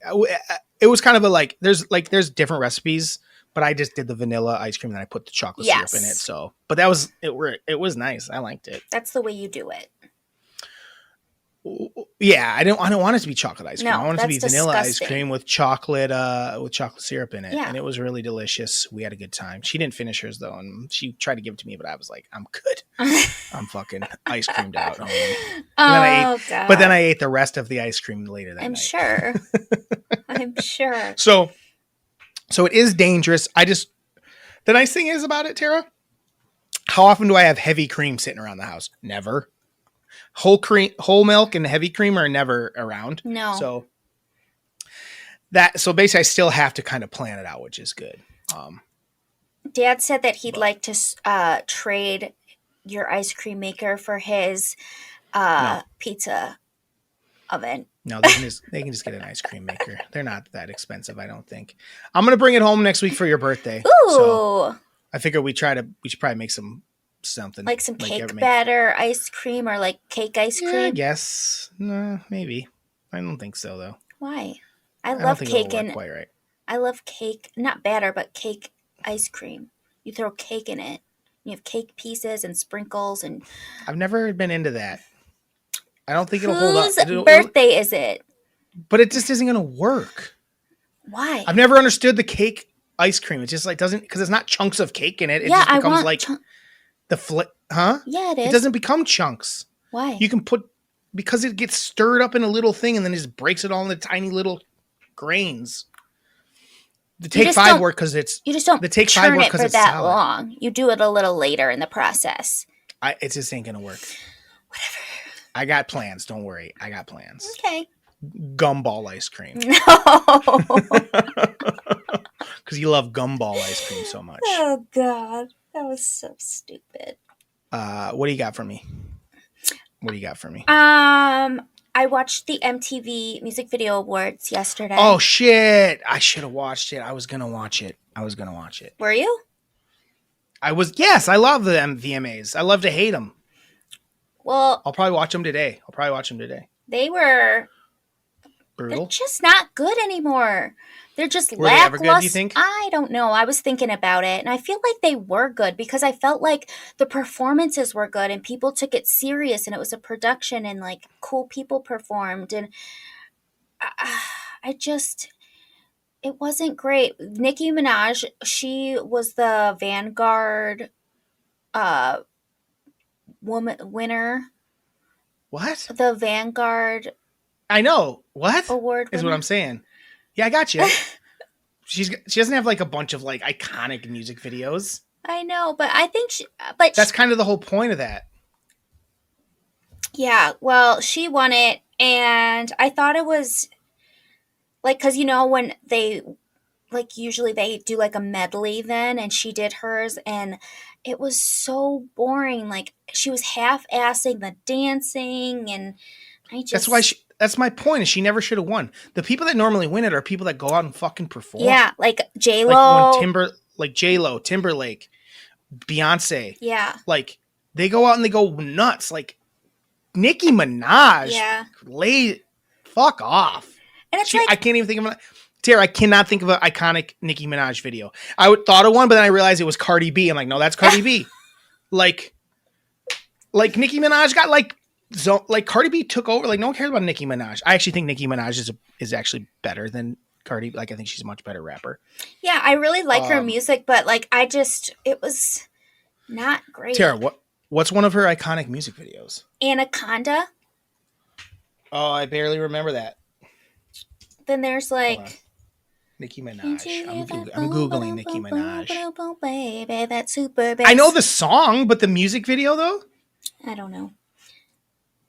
Speaker 1: it was kind of there's different recipes, but I just did the vanilla ice cream and I put the chocolate syrup in it. So, but that was it was nice. I liked it.
Speaker 2: That's the way you do it.
Speaker 1: Yeah, I don't want it to be chocolate ice cream.
Speaker 2: No,
Speaker 1: I want it to be vanilla
Speaker 2: disgusting.
Speaker 1: ice cream with chocolate syrup in it.
Speaker 2: Yeah.
Speaker 1: And it was really delicious. We had a good time. She didn't finish hers though, and she tried to give it to me, but I was like, I'm good. I'm fucking ice creamed out. But then I ate the rest of the ice cream later that night.
Speaker 2: I'm sure. I'm sure.
Speaker 1: So So it is dangerous. The nice thing is about it, Tara, how often do I have heavy cream sitting around the house? Never. Whole milk and heavy cream are never around.
Speaker 2: No.
Speaker 1: So basically I still have to kind of plan it out, which is good.
Speaker 2: Dad said that he'd
Speaker 1: But
Speaker 2: like to trade your ice cream maker for his
Speaker 1: no,
Speaker 2: pizza oven.
Speaker 1: no, they can just get an ice cream maker. They're not that expensive, I don't think. I'm gonna bring it home next week for your birthday.
Speaker 2: Ooh.
Speaker 1: So I figure we should probably make something
Speaker 2: like some cake batter ice cream or like cake ice cream.
Speaker 1: I guess. No, maybe. I don't think so though.
Speaker 2: Why? I love cake and
Speaker 1: quite right.
Speaker 2: I love cake, not batter, but cake ice cream. You throw cake in it. You have cake pieces and sprinkles and.
Speaker 1: I've never been into that. I don't think it'll hold up.
Speaker 2: Whose birthday is it?
Speaker 1: But it just isn't going to work.
Speaker 2: Why?
Speaker 1: I've never understood the cake ice cream. It just like doesn't, because it's not chunks of cake in it. It just becomes like huh?
Speaker 2: Yeah, it is.
Speaker 1: It doesn't become chunks.
Speaker 2: Why?
Speaker 1: You can because it gets stirred up in a little thing and then it just breaks it all into tiny little grains. The Take 5 work because
Speaker 2: you just don't
Speaker 1: the Take
Speaker 2: churn
Speaker 1: 5 work
Speaker 2: it for
Speaker 1: because it's
Speaker 2: that
Speaker 1: solid.
Speaker 2: long. You do it a little later in the process.
Speaker 1: It just ain't gonna work.
Speaker 2: Whatever.
Speaker 1: I got plans. Don't worry. I got plans.
Speaker 2: Okay.
Speaker 1: Gumball ice cream.
Speaker 2: No.
Speaker 1: Because you love gumball ice cream so much.
Speaker 2: Oh God, that was so stupid.
Speaker 1: What do you got for me?
Speaker 2: I watched the MTV Music Video Awards yesterday.
Speaker 1: Oh shit! I should have watched it. I was gonna watch it.
Speaker 2: Were you?
Speaker 1: Yes, I love the VMAs. I love to hate them.
Speaker 2: Well,
Speaker 1: I'll probably watch them today.
Speaker 2: They were
Speaker 1: brutal.
Speaker 2: They're just not good anymore. They're just
Speaker 1: lackluster. Were they ever good, do you think?
Speaker 2: I don't know. I was thinking about it, and I feel like they were good because I felt like the performances were good and people took it serious, and it was a production, and like cool people performed, and it wasn't great. Nicki Minaj, she was the Vanguard winner.
Speaker 1: What?
Speaker 2: The Vanguard.
Speaker 1: I know. What?
Speaker 2: Award winner?
Speaker 1: Is what I'm saying. Yeah, I got you. She doesn't have like a bunch of like iconic music videos.
Speaker 2: I know, but I think
Speaker 1: that's kind of the whole point of that.
Speaker 2: Yeah, well, she won it, and I thought it was like, because when they like usually they do like a medley then, and she did hers, and it was so boring. Like she was half-assing the dancing, and
Speaker 1: that's my point. Is she never should have won. The people that normally win it are people that go out and fucking perform.
Speaker 2: Yeah, like J-Lo.
Speaker 1: J-Lo, Timberlake, Beyonce.
Speaker 2: Yeah.
Speaker 1: Like they go out and they go nuts. Like Nicki Minaj.
Speaker 2: Yeah.
Speaker 1: Fuck off.
Speaker 2: And it's
Speaker 1: I can't even think of it. Tara, I cannot think of an iconic Nicki Minaj video. I thought of one, but then I realized it was Cardi B. I'm like, no, that's Cardi B. Like Nicki Minaj got like Cardi B took over. Like no one cares about Nicki Minaj. I actually think Nicki Minaj is actually better than Cardi. Like I think she's a much better rapper.
Speaker 2: Yeah, I really like her music, but like it was not great.
Speaker 1: Tara, what's one of her iconic music videos?
Speaker 2: Anaconda.
Speaker 1: Oh, I barely remember that.
Speaker 2: Then there's like
Speaker 1: Nicki Minaj. I'm googling Nicki Minaj.
Speaker 2: Baby, that super bass.
Speaker 1: I know the song, but the music video though?
Speaker 2: I don't know.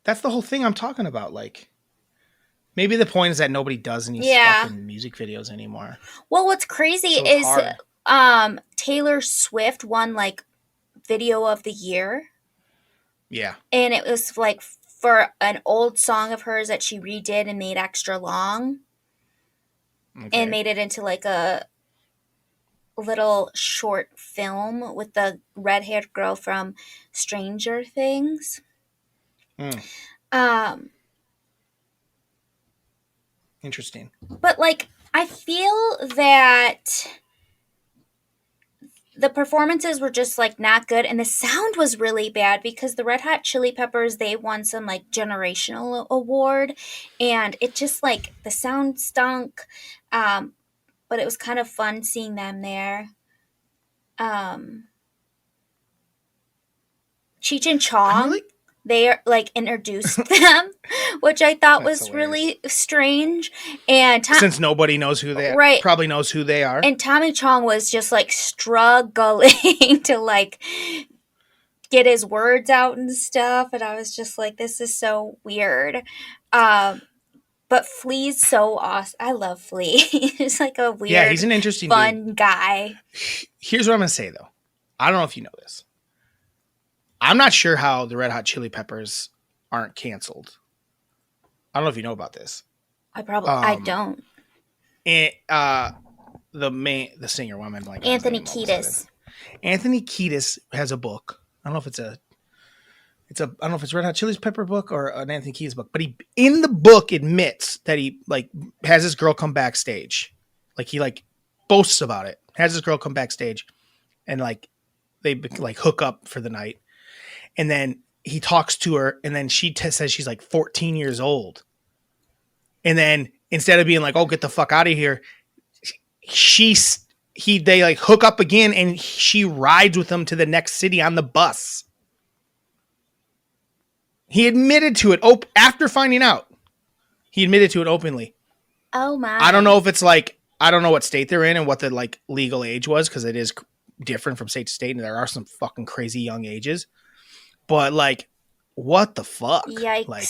Speaker 1: That's the whole thing I'm talking about. Like, maybe the point is that nobody does any fucking music videos anymore.
Speaker 2: Well, what's crazy is Taylor Swift won like video of the year.
Speaker 1: Yeah.
Speaker 2: And it was like for an old song of hers that she redid and made extra long. Okay. And made it into like a little short film with the red-haired girl from Stranger Things.
Speaker 1: Interesting.
Speaker 2: But like I feel that the performances were just like not good, and the sound was really bad because the Red Hot Chili Peppers, they won some like generational award, and it just like the sound stunk. But it was kind of fun seeing them there. Cheech and Chong, they like introduced them, which I thought
Speaker 1: That's
Speaker 2: was
Speaker 1: hilarious.
Speaker 2: really strange. And
Speaker 1: Since nobody knows who they
Speaker 2: right,
Speaker 1: probably knows who they are.
Speaker 2: and Tommy Chong was just like struggling to like get his words out and stuff, and I was just like, this is so weird. Um, but Flea's so awesome. I love Flea. He's like a
Speaker 1: Yeah,
Speaker 2: weird,
Speaker 1: he's an interesting
Speaker 2: fun
Speaker 1: dude.
Speaker 2: guy.
Speaker 1: Here's what I'm gonna say though. I don't know if you know this. I'm not sure how the Red Hot Chili Peppers aren't canceled. I don't know if you know about this.
Speaker 2: I don't.
Speaker 1: And, the singer, one man like
Speaker 2: Anthony Kiedis.
Speaker 1: Anthony Kiedis has a book. I don't know if it's I don't know if it's Red Hot Chili Pepper book or an Anthony Kiedis book, but he in the book admits that he like has this girl come backstage. Like he like boasts about it. Has this girl come backstage and like they like hook up for the night. And then he talks to her and then she says she's like 14 years old. And then instead of being like, "Oh, get the fuck out of here," they like hook up again and she rides with him to the next city on the bus. He admitted to it after finding out. He admitted to it openly.
Speaker 2: Oh my.
Speaker 1: I don't know if it's like, I don't know what state they're in and what the like legal age was, because it is different from state to state and there are some fucking crazy young ages. But like, what the fuck?
Speaker 2: Yikes.
Speaker 1: Like,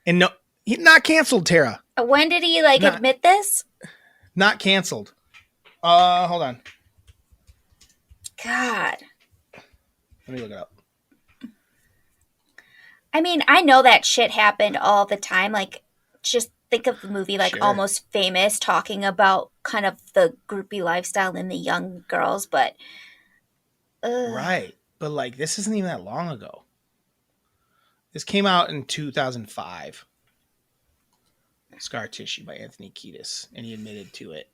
Speaker 1: and no, he's not canceled, Tara.
Speaker 2: When did he like admit this?
Speaker 1: Not canceled. Hold on.
Speaker 2: God.
Speaker 1: Let me look it up.
Speaker 2: I mean, I know that shit happened all the time. Like, just think of the movie like Almost Famous, talking about kind of the groupie lifestyle in the young girls, but
Speaker 1: right. But like, this isn't even that long ago. This came out in 2005. Scar Tissue by Anthony Kiedis, and he admitted to it.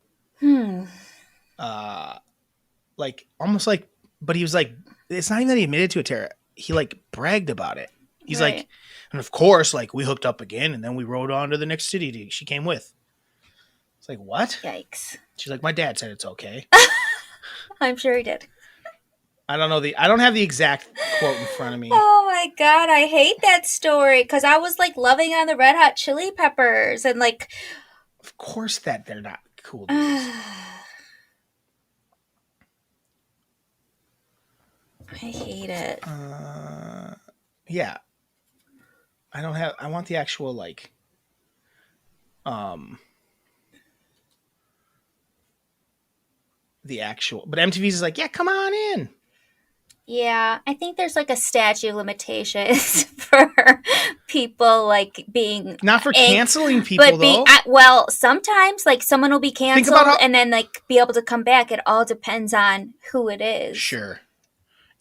Speaker 1: Like almost like, but he was like, it's not even that he admitted to it, Tara. He like bragged about it. He's like, and of course, like we hooked up again, and then we rode on to the next city she came with. It's like, what?
Speaker 2: Yikes.
Speaker 1: She's like, my dad said it's okay.
Speaker 2: I'm sure he did.
Speaker 1: I don't have the exact quote in front of me.
Speaker 2: Oh my God, I hate that story because I was like loving on the Red Hot Chili Peppers and like.
Speaker 1: Of course that they're not cool dudes.
Speaker 2: I hate it.
Speaker 1: Yeah. I want the actual like but MTV's is like, yeah, come on in.
Speaker 2: Yeah, I think there's like a statute of limitations for people like being
Speaker 1: not for canceling people though.
Speaker 2: Well, sometimes like someone will be canceled and then like be able to come back. It all depends on who it is.
Speaker 1: Sure.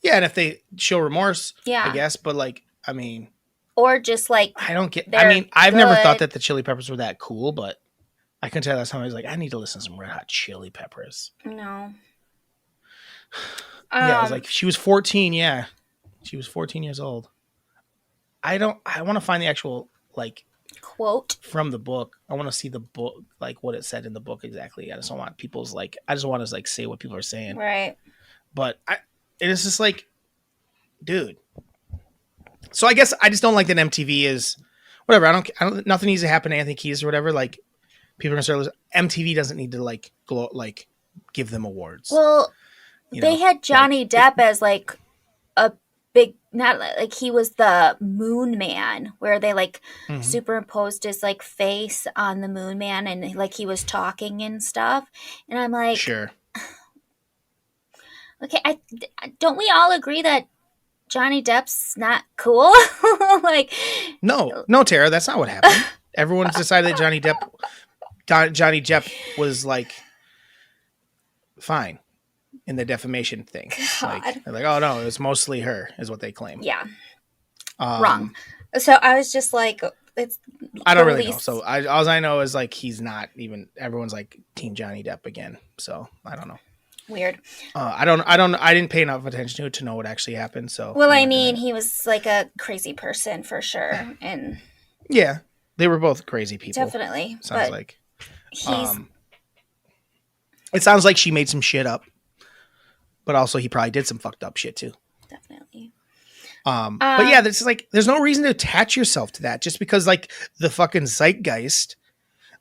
Speaker 1: Yeah, and if they show remorse,
Speaker 2: yeah,
Speaker 1: I guess. But like, I mean,
Speaker 2: or just like
Speaker 1: I don't get. I mean, I've never thought that the Chili Peppers were that cool, but I can tell last time I was like, I need to listen to some Red Hot Chili Peppers.
Speaker 2: No.
Speaker 1: Yeah, I was like, she was 14. Yeah, she was 14 years old. I want to find the actual like
Speaker 2: quote
Speaker 1: from the book. I want to see the book, like what it said in the book exactly. I just don't want people's like. I just want to like say what people are saying.
Speaker 2: Right.
Speaker 1: But it is just like, dude. So I guess I just don't like that MTV is whatever. I don't. Nothing needs to happen to Anthony Kiedis or whatever. Like people are gonna start listening. MTV doesn't need to like give them awards.
Speaker 2: Well. They had Johnny Depp as like a big, not like he was the Moon Man, where they like superimposed his like face on the Moon Man and like he was talking and stuff. And I'm like,
Speaker 1: sure.
Speaker 2: Okay, don't we all agree that Johnny Depp's not cool? Like,
Speaker 1: no, Tara, that's not what happened. Everyone's decided that Johnny Depp was like fine. In the defamation thing. Like, they're like, oh no, it was mostly her, is what they claim.
Speaker 2: Yeah. Wrong. So I was just like, it's.
Speaker 1: I don't really know. So all I know is like he's not even. Everyone's like Team Johnny Depp again. So I don't know.
Speaker 2: Weird.
Speaker 1: I didn't pay enough attention to it to know what actually happened. So.
Speaker 2: Well, I mean, he was like a crazy person for sure, and.
Speaker 1: Yeah, they were both crazy people.
Speaker 2: Definitely.
Speaker 1: Sounds like. It sounds like she made some shit up. But also, he probably did some fucked up shit too.
Speaker 2: Definitely.
Speaker 1: But yeah,
Speaker 2: Um,
Speaker 1: this is like there's no reason to attach yourself to that just because like the fucking zeitgeist,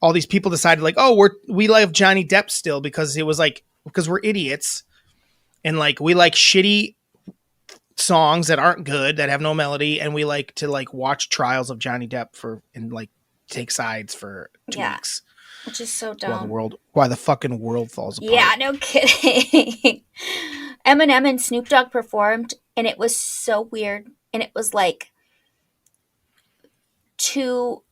Speaker 1: all these people decided like, oh, we love Johnny Depp still because it was like because we're idiots and like we like shitty songs that aren't good that have no melody and we like to like watch trials of Johnny Depp for and like take sides for 2
Speaker 2: yeah,
Speaker 1: weeks
Speaker 2: which is so
Speaker 1: while
Speaker 2: dumb.
Speaker 1: the fucking world falls
Speaker 2: Yeah,
Speaker 1: apart.
Speaker 2: no kidding. Eminem and Snoop Dogg performed, and it was so weird. And it was like two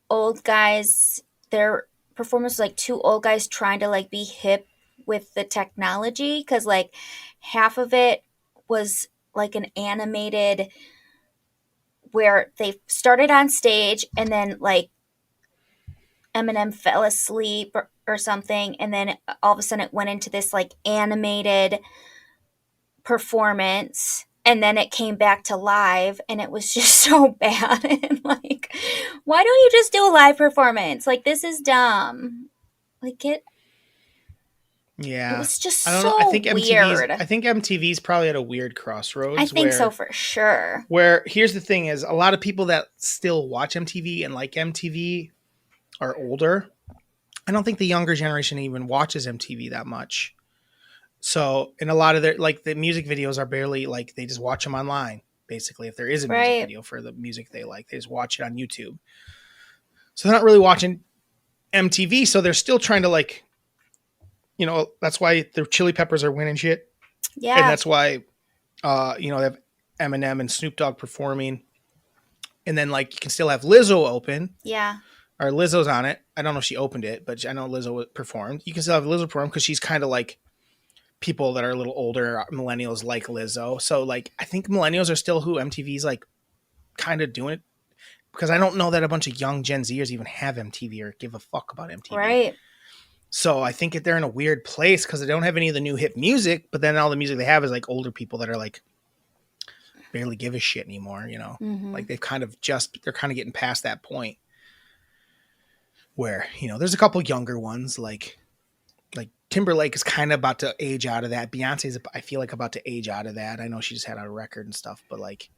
Speaker 2: old guys. Their performance was like two old guys trying to like be hip with the technology because like half of it was like an animated where they started on stage and then like Eminem fell asleep or something, and then all of a sudden it went into this like animated performance, and then it came back to live, and it was just so bad. And like, why don't you just do a live performance? Like, this is dumb. Like it
Speaker 1: Yeah.
Speaker 2: was just
Speaker 1: I don't know.
Speaker 2: so weird.
Speaker 1: I think MTV's probably at a weird
Speaker 2: I
Speaker 1: crossroads
Speaker 2: think so for sure.
Speaker 1: where here's the thing is a lot of people that still watch MTV and like MTV are older. I don't think the younger generation even watches MTV that much. So, and a lot of their like the music videos are barely like they just watch them online. Basically, if there is a music
Speaker 2: Right.
Speaker 1: video for the music they like, they just watch it on YouTube. So they're not really watching MTV. So they're still trying to like, that's why the Chili Peppers are winning shit, and
Speaker 2: Yeah.
Speaker 1: that's why, they have Eminem and Snoop Dogg performing, and then like you can still have Lizzo open
Speaker 2: Yeah.
Speaker 1: or Lizzo's on it. I don't know if she opened it, but I know Lizzo performed. You can still have Lizzo perform because she's kind of like people that are a little older, millennials like Lizzo. So like I think millennials are still who MTV's like kind of doing it because I don't know that a bunch of young Gen Zers even have MTV or give a fuck about MTV.
Speaker 2: Right.
Speaker 1: So I think they're in a weird place because they don't have any of the new hip music, but then all the music they have is like older people that are like barely give a shit anymore,
Speaker 2: Mm-hmm.
Speaker 1: like they're kind of getting past that point where, there's a couple younger ones like Timberlake is kind of about to age out of that. Beyonce's, I feel like, about to age out of that. I know she just had a record and stuff, but like,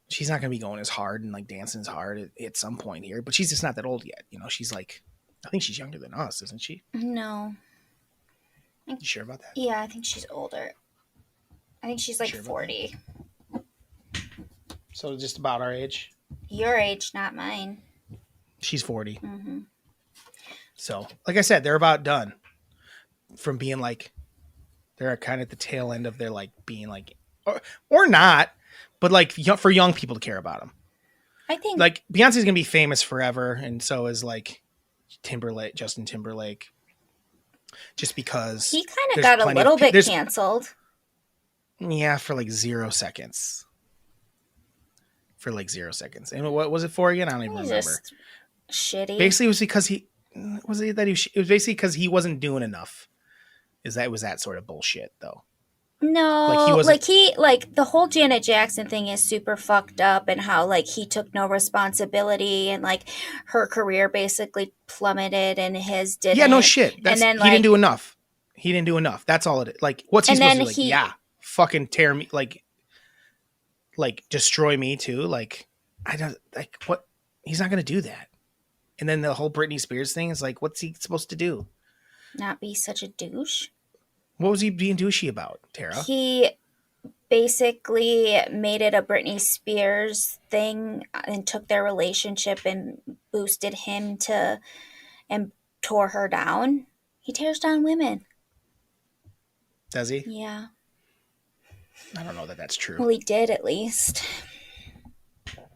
Speaker 1: she's not going to be going as hard and like dancing as hard at some point here. But she's just not that old yet. She's like, I think she's younger than us, isn't she?
Speaker 2: No.
Speaker 1: You sure about that?
Speaker 2: Yeah, I think she's older. I think she's like
Speaker 1: Sure about
Speaker 2: 40.
Speaker 1: So just about our age.
Speaker 2: Your age, not mine.
Speaker 1: She's 40.
Speaker 2: Mm-hmm.
Speaker 1: So, like I said, they're about done from being like, they're kind of at the tail end of their like being like, or not, but like for young people to care about them.
Speaker 2: I think
Speaker 1: Like Beyonce's gonna be famous forever, and so is like Justin Timberlake, just because
Speaker 2: he kind of
Speaker 1: there's
Speaker 2: got a
Speaker 1: plenty
Speaker 2: little
Speaker 1: of
Speaker 2: bit
Speaker 1: there's
Speaker 2: canceled.
Speaker 1: yeah for like 0 seconds. For like 0 seconds, and what was it for again? I don't even
Speaker 2: He's
Speaker 1: remember.
Speaker 2: just shitty.
Speaker 1: Basically, it was because it was basically because he wasn't doing enough. It was that sort of bullshit though. Like he
Speaker 2: No,
Speaker 1: wasn't.
Speaker 2: like the whole Janet Jackson thing is super fucked up, and how like he took no responsibility, and like her career basically plummeted and his
Speaker 1: Yeah, no
Speaker 2: didn't.
Speaker 1: shit.
Speaker 2: And then
Speaker 1: He didn't do
Speaker 2: like
Speaker 1: enough. He didn't do enough. That's all it is. Like, what's he
Speaker 2: and
Speaker 1: supposed
Speaker 2: then
Speaker 1: to do? Like,
Speaker 2: he
Speaker 1: yeah, fucking tear me, like destroy me too. Like, I don't like what he's not gonna do that. And then the whole Britney Spears thing is like, what's he supposed to do?
Speaker 2: not be such a douche.
Speaker 1: What was he being douchey about, Tara?
Speaker 2: He basically made it a Britney Spears thing and took their relationship and boosted him to and tore her down. He tears down women.
Speaker 1: Does he?
Speaker 2: Yeah.
Speaker 1: I don't know that that's true.
Speaker 2: Well, he did at least.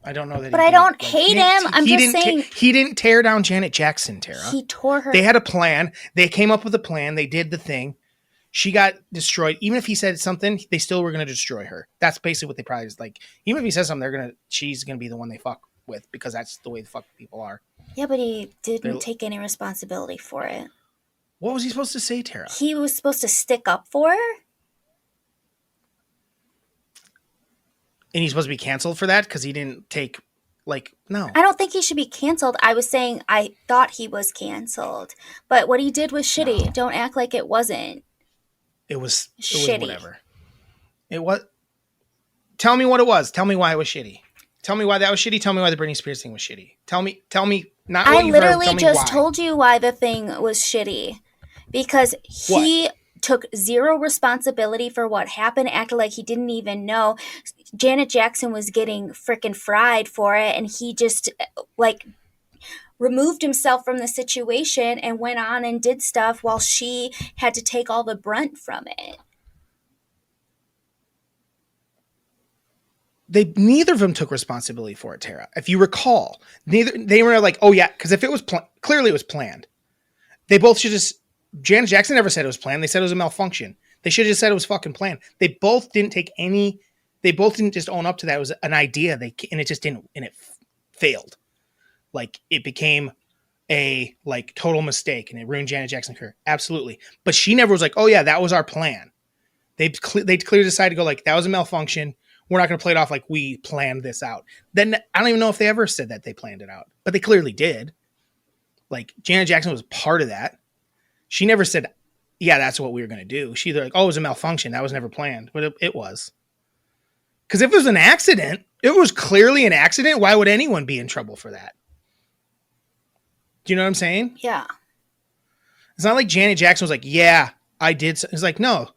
Speaker 1: I don't know that.
Speaker 2: But
Speaker 1: he
Speaker 2: I
Speaker 1: did.
Speaker 2: don't
Speaker 1: Like,
Speaker 2: hate him. I'm
Speaker 1: he
Speaker 2: just
Speaker 1: didn't.
Speaker 2: saying
Speaker 1: He didn't tear down Janet Jackson, Tara.
Speaker 2: he tore her.
Speaker 1: They had a plan. They came up with a plan. They did the thing. She got destroyed. Even if he said something, they still were going to destroy her. That's basically what they probably is like. Even if he says something, she's going to be the one they fuck with because that's the way the fuck people are.
Speaker 2: Yeah, but he didn't
Speaker 1: They're-
Speaker 2: take any responsibility for it.
Speaker 1: What was he supposed to say, Tara?
Speaker 2: He was supposed to stick up for her.
Speaker 1: And he's supposed to be canceled for that because he didn't take, no.
Speaker 2: I don't think he should be canceled. I was saying I thought he was canceled. But what he did was shitty.
Speaker 1: No.
Speaker 2: Don't act like it wasn't.
Speaker 1: It was
Speaker 2: Shitty.
Speaker 1: whatever. It was. Tell me what it was. Tell me why it was shitty. Tell me why that was shitty. Tell me why the Britney Spears thing was shitty. Tell me not
Speaker 2: I
Speaker 1: what you've heard.
Speaker 2: literally
Speaker 1: Tell me
Speaker 2: just
Speaker 1: why.
Speaker 2: told you why the thing was shitty. Because
Speaker 1: What?
Speaker 2: he took zero responsibility for what happened, acted like he didn't even know. Janet Jackson was getting freaking fried for it, and he just like removed himself from the situation and went on and did stuff while she had to take all the brunt from it.
Speaker 1: Neither of them took responsibility for it, Tara. If you recall, neither they were like, oh yeah, because if it was clearly it was planned. They both should just. Janet Jackson never said it was planned. They said it was a malfunction. They should have just said it was fucking planned. They both didn't take any. They both didn't just own up to that. It was an idea. And it just didn't. And it failed. Like it became a like total mistake, and it ruined Janet Jackson's career. Absolutely. But she never was like, oh yeah, that was our plan. They clearly decided to go like that was a malfunction. We're not going to play it off like we planned this out. Then I don't even know if they ever said that they planned it out, but they clearly did. Like Janet Jackson was part of that. She never said, yeah, that's what we were going to do. She either like, oh, it was a malfunction. That was never planned, but it was. Because if it was an accident, it was clearly an accident. Why would anyone be in trouble for that? Do you know what I'm saying?
Speaker 2: Yeah.
Speaker 1: It's not like Janet Jackson was like, yeah, I did. It's like, no.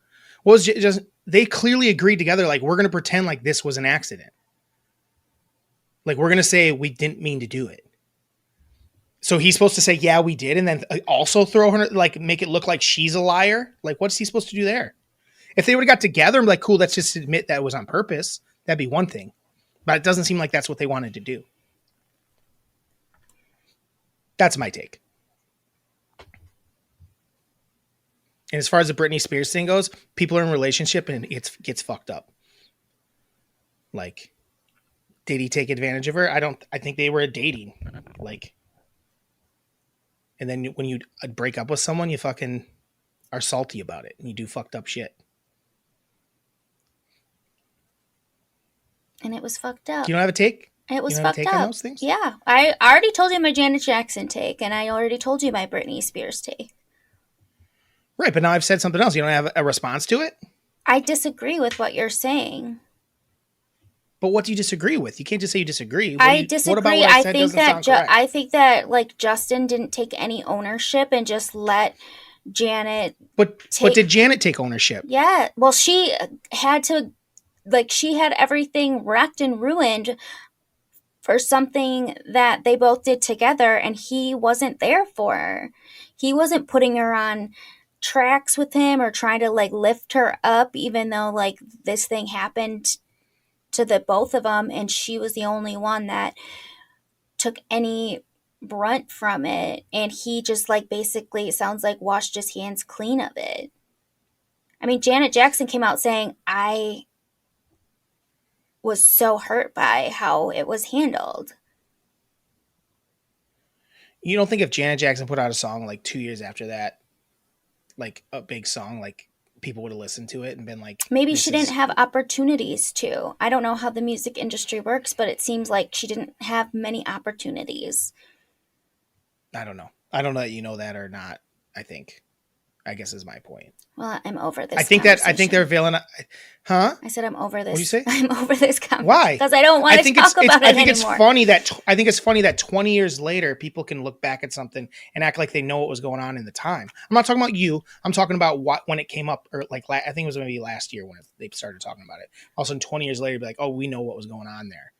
Speaker 1: What was just they clearly agreed together, like, we're going to pretend like this was an accident. Like, we're going to say we didn't mean to do it. So he's supposed to say, yeah, we did, and then also throw her, like, make it look like she's a liar? Like, what's he supposed to do there? If they would have got together and be like, cool, let's just admit that it was on purpose, that'd be one thing. But it doesn't seem like that's what they wanted to do. That's my take. And as far as the Britney Spears thing goes, people are in a relationship and it gets fucked up. Like, did he take advantage of her? I think they were dating. Like, and then when you break up with someone, you fucking are salty about it and you do fucked up shit.
Speaker 2: And it was fucked up.
Speaker 1: You don't have a take?
Speaker 2: It was
Speaker 1: you don't
Speaker 2: fucked
Speaker 1: have a take
Speaker 2: up.
Speaker 1: on those things?
Speaker 2: Yeah. I already told you my Janet Jackson take, and I already told you my Britney Spears take.
Speaker 1: Right, but now I've said something else. You don't have a response to it?
Speaker 2: I disagree with what you're saying.
Speaker 1: But what do you disagree with? You can't just say you disagree.
Speaker 2: I disagree.
Speaker 1: What about what I said doesn't sound correct?
Speaker 2: I think that like Justin didn't take any ownership and just let Janet.
Speaker 1: But did Janet take ownership?
Speaker 2: Yeah. Well, she had to, like, she had everything wrecked and ruined for something that they both did together, and he wasn't there for her. He wasn't putting her on tracks with him or trying to like lift her up, even though like this thing happened to the both of them, and she was the only one that took any brunt from it, and he just like basically, it sounds like, washed his hands clean of it. I mean, Janet Jackson came out saying, I was so hurt by how it was handled.
Speaker 1: You don't think if Janet Jackson put out a song like 2 years after that, like a big song, like people would have listened to it and been like,
Speaker 2: maybe she didn't have opportunities to. I don't know how the music industry works, but it seems like she didn't have many opportunities.
Speaker 1: I don't know. I don't know that you know that or not. I guess is my point.
Speaker 2: Well, I'm over this.
Speaker 1: I think they're villain. Huh?
Speaker 2: I said I'm over this.
Speaker 1: What did you say?
Speaker 2: I'm over this conversation.
Speaker 1: Why?
Speaker 2: Because I don't want to talk about it anymore.
Speaker 1: I think it's funny that 20 years later, people can look back at something and act like they know what was going on in the time. I'm not talking about you. I'm talking about when it came up, or like I think it was maybe last year when they started talking about it. All of a sudden, 20 years later, be like, oh, we know what was going on there.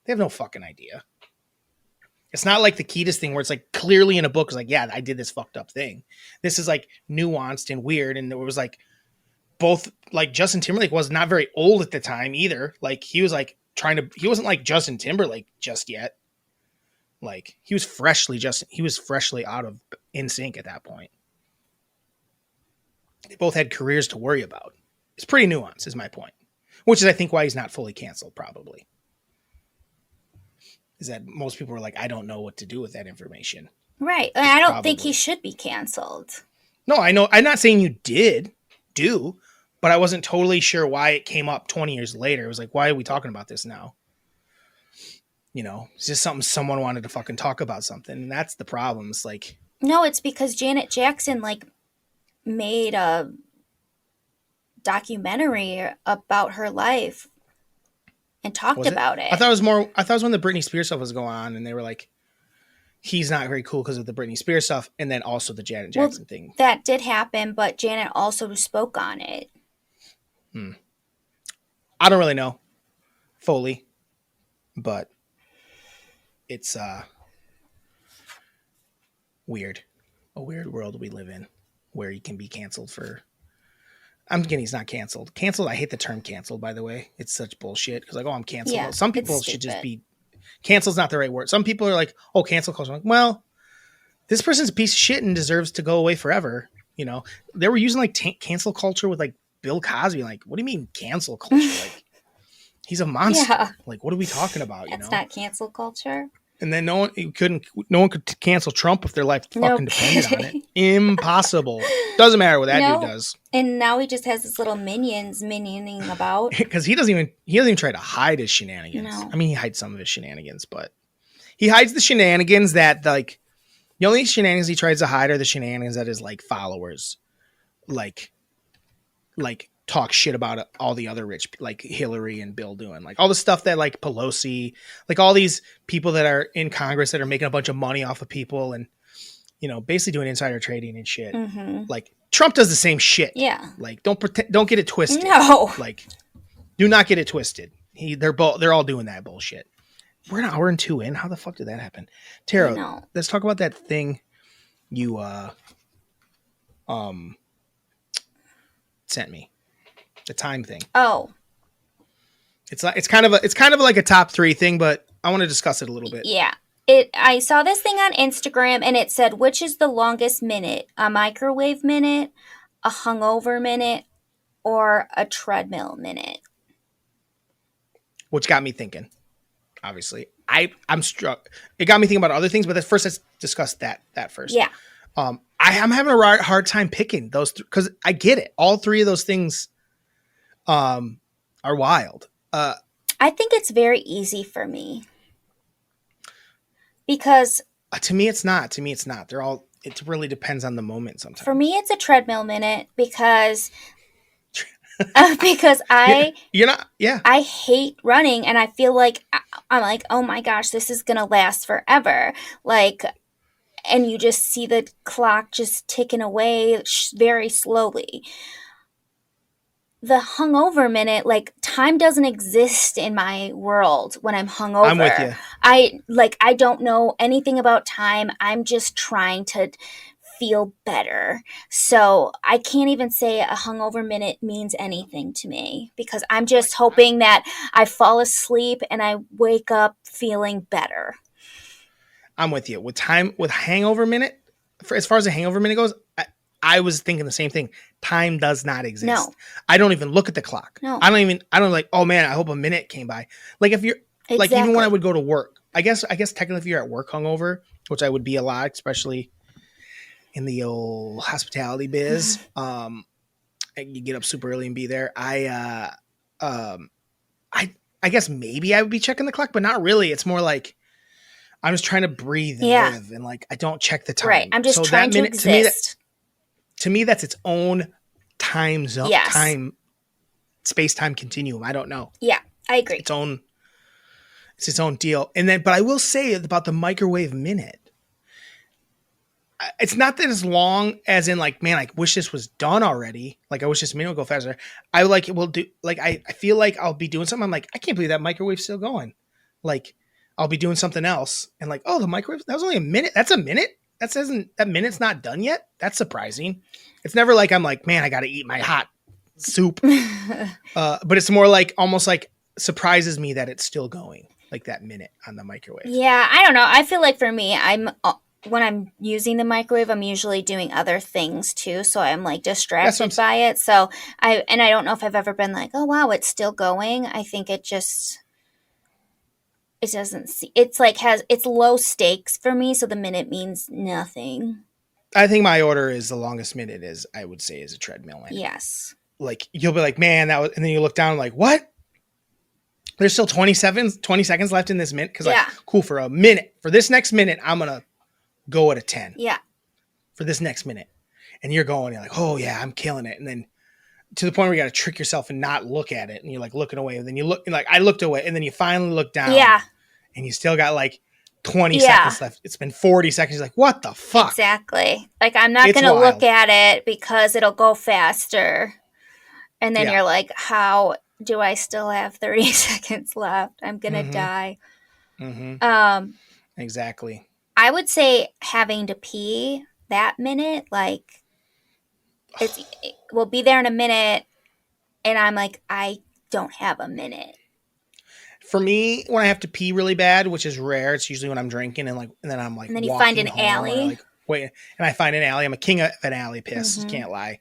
Speaker 1: They have no fucking idea. It's not like the Kiedis thing where it's like clearly in a book. It's like, yeah, I did this fucked up thing. This is like nuanced and weird. And it was like both, like Justin Timberlake was not very old at the time either. Like he was like he wasn't like Justin Timberlake just yet. Like he was freshly out of NSYNC at that point. They both had careers to worry about. It's pretty nuanced is my point, which is I think why he's not fully canceled probably. Is that most people are like, I don't know what to do with that information.
Speaker 2: Right. And I don't think he should be canceled.
Speaker 1: No, I know. I'm not saying you do, but I wasn't totally sure why it came up 20 years later. It was like, why are we talking about this now? You know, it's just something someone wanted to fucking talk about something. And that's the problem. It's like,
Speaker 2: no, it's because Janet Jackson like made a documentary about her life and talked
Speaker 1: Was it?
Speaker 2: about
Speaker 1: I
Speaker 2: it.
Speaker 1: thought it was more. I thought it was when the Britney Spears stuff was going on, and they were like, he's not very cool because of the Britney Spears stuff, and then also the Janet
Speaker 2: Well,
Speaker 1: Jackson thing.
Speaker 2: that did happen, but Janet also spoke on it.
Speaker 1: I don't really know fully, but it's weird. A weird world we live in where you can be canceled for. I'm kidding. He's not canceled. Canceled. I hate the term canceled. By the way, it's such bullshit. Because like, oh, I'm canceled.
Speaker 2: Yeah,
Speaker 1: Well, some
Speaker 2: it's
Speaker 1: people should just
Speaker 2: stupid.
Speaker 1: be. Cancel's not the right word. Some people are like, oh, cancel culture. I'm like, well, this person's a piece of shit and deserves to go away forever. You know, they were using like cancel culture with like Bill Cosby. Like, what do you mean cancel culture? Like, he's a monster.
Speaker 2: Yeah.
Speaker 1: Like, what are we talking about? You
Speaker 2: That's
Speaker 1: know?
Speaker 2: not cancel culture.
Speaker 1: And then no one could cancel Trump if their life
Speaker 2: No
Speaker 1: fucking depended on it.
Speaker 2: kidding.
Speaker 1: Impossible. Doesn't matter what that dude
Speaker 2: No.
Speaker 1: does.
Speaker 2: And now he just has his little minions minioning about.
Speaker 1: Because he doesn't even try to hide his shenanigans.
Speaker 2: No.
Speaker 1: I mean, he hides some of his shenanigans, but he hides the shenanigans that like the only shenanigans he tries to hide are the shenanigans that his like followers like talk shit about all the other rich like Hillary and Bill doing, like all the stuff that like Pelosi, like all these people that are in Congress that are making a bunch of money off of people and, you know, basically doing insider trading and shit.
Speaker 2: Mm-hmm.
Speaker 1: Like Trump does the same shit.
Speaker 2: Yeah.
Speaker 1: Like don't get it twisted.
Speaker 2: No.
Speaker 1: Like do not get it twisted. They're all doing that bullshit. We're an hour and 2 in. How the fuck did that happen? Tara, let's talk about that thing you sent me. The time thing.
Speaker 2: Oh.
Speaker 1: It's kind of like a top 3 thing, but I want to discuss it a little bit.
Speaker 2: Yeah. I saw this thing on Instagram and it said, which is the longest minute? A microwave minute, a hungover minute, or a treadmill minute?
Speaker 1: Which got me thinking. Obviously, I'm struck. It got me thinking about other things, but first let's discuss that first.
Speaker 2: Yeah.
Speaker 1: I'm having a hard time picking those because I get it. All 3 of those things are wild.
Speaker 2: I think it's very easy for me because
Speaker 1: to me it's not. They're all. It really depends on the moment. Sometimes
Speaker 2: for me it's a treadmill minute because I
Speaker 1: you're not. Yeah,
Speaker 2: I hate running and I feel like I'm like, oh my gosh, this is gonna last forever. Like, and you just see the clock just ticking away very slowly. The hungover minute, like time doesn't exist in my world when I'm hungover.
Speaker 1: I'm with you.
Speaker 2: I don't know anything about time. I'm just trying to feel better. So I can't even say a hungover minute means anything to me because I'm just hoping that I fall asleep and I wake up feeling better.
Speaker 1: I'm with you. With hangover minute, as far as the hangover minute goes, I was thinking the same thing. Time does not exist.
Speaker 2: No.
Speaker 1: I don't even look at the clock.
Speaker 2: No.
Speaker 1: I don't like, oh man, I hope a minute came by. Like if you're like, even when I would go to work, I guess technically if you're at work hungover, which I would be a lot, especially in the old hospitality biz, and you get up super early and be there. I guess maybe I would be checking the clock, but not really. It's more like I'm just trying to breathe and live, and like I don't check the time.
Speaker 2: Right. I'm just trying to exist.
Speaker 1: To me, that's its own time zone,
Speaker 2: Yes.
Speaker 1: space-time continuum. I don't know.
Speaker 2: Yeah, I agree.
Speaker 1: It's its own deal. And then, but I will say about the microwave minute, it's not that as long as in like, man, I wish this was done already. Like I wish this minute would go faster. I like it will do. Like I feel like I'll be doing something. I'm like, I can't believe that microwave's still going. Like I'll be doing something else, and like, oh, the microwave, that was only a minute. That's a minute. That minute's not done yet. That's surprising. It's never like I'm like, man, I got to eat my hot soup. But it's more like almost like surprises me that it's still going, like that minute on the microwave.
Speaker 2: Yeah, I don't know. I feel like for me, when I'm using the microwave, I'm usually doing other things too, so I'm like distracted by it. So I don't know if I've ever been like, oh wow, it's still going. I think it doesn't see. It's like it's low stakes for me, so the minute means nothing.
Speaker 1: I think my order is the longest minute is I would say is a treadmill minute.
Speaker 2: Yes.
Speaker 1: Like you'll be like, man, that was, and then you look down like, what? There's still 20 seconds left in this minute. Cause like, cool, for a minute, for this next minute, I'm going to go at a 10.
Speaker 2: Yeah.
Speaker 1: For this next minute. And you're like, oh yeah, I'm killing it. And then to the point where you got to trick yourself and not look at it, and you're like looking away, and then you look, like I looked away, and then you finally look down,
Speaker 2: Yeah.
Speaker 1: and you still got like 20
Speaker 2: Yeah.
Speaker 1: seconds left. It's been 40 seconds. You're like, what the fuck?
Speaker 2: Exactly. Like, I'm not
Speaker 1: It's
Speaker 2: going to look
Speaker 1: wild.
Speaker 2: at it because it'll go faster. And then
Speaker 1: Yeah.
Speaker 2: you're like, how do I still have 30 seconds left? I'm going to
Speaker 1: Mm-hmm.
Speaker 2: die.
Speaker 1: Mm-hmm.
Speaker 2: Um,
Speaker 1: Exactly.
Speaker 2: I would say having to pee that minute, like, we'll be there in a minute, and I'm like, I don't have a minute.
Speaker 1: For me, when I have to pee really bad, which is rare, it's usually when I'm drinking and then I'm like
Speaker 2: And then you find
Speaker 1: walking
Speaker 2: an
Speaker 1: home or
Speaker 2: alley.
Speaker 1: like wait, and I find an alley. I'm a king of an alley piss.
Speaker 2: Mm-hmm.
Speaker 1: Can't lie.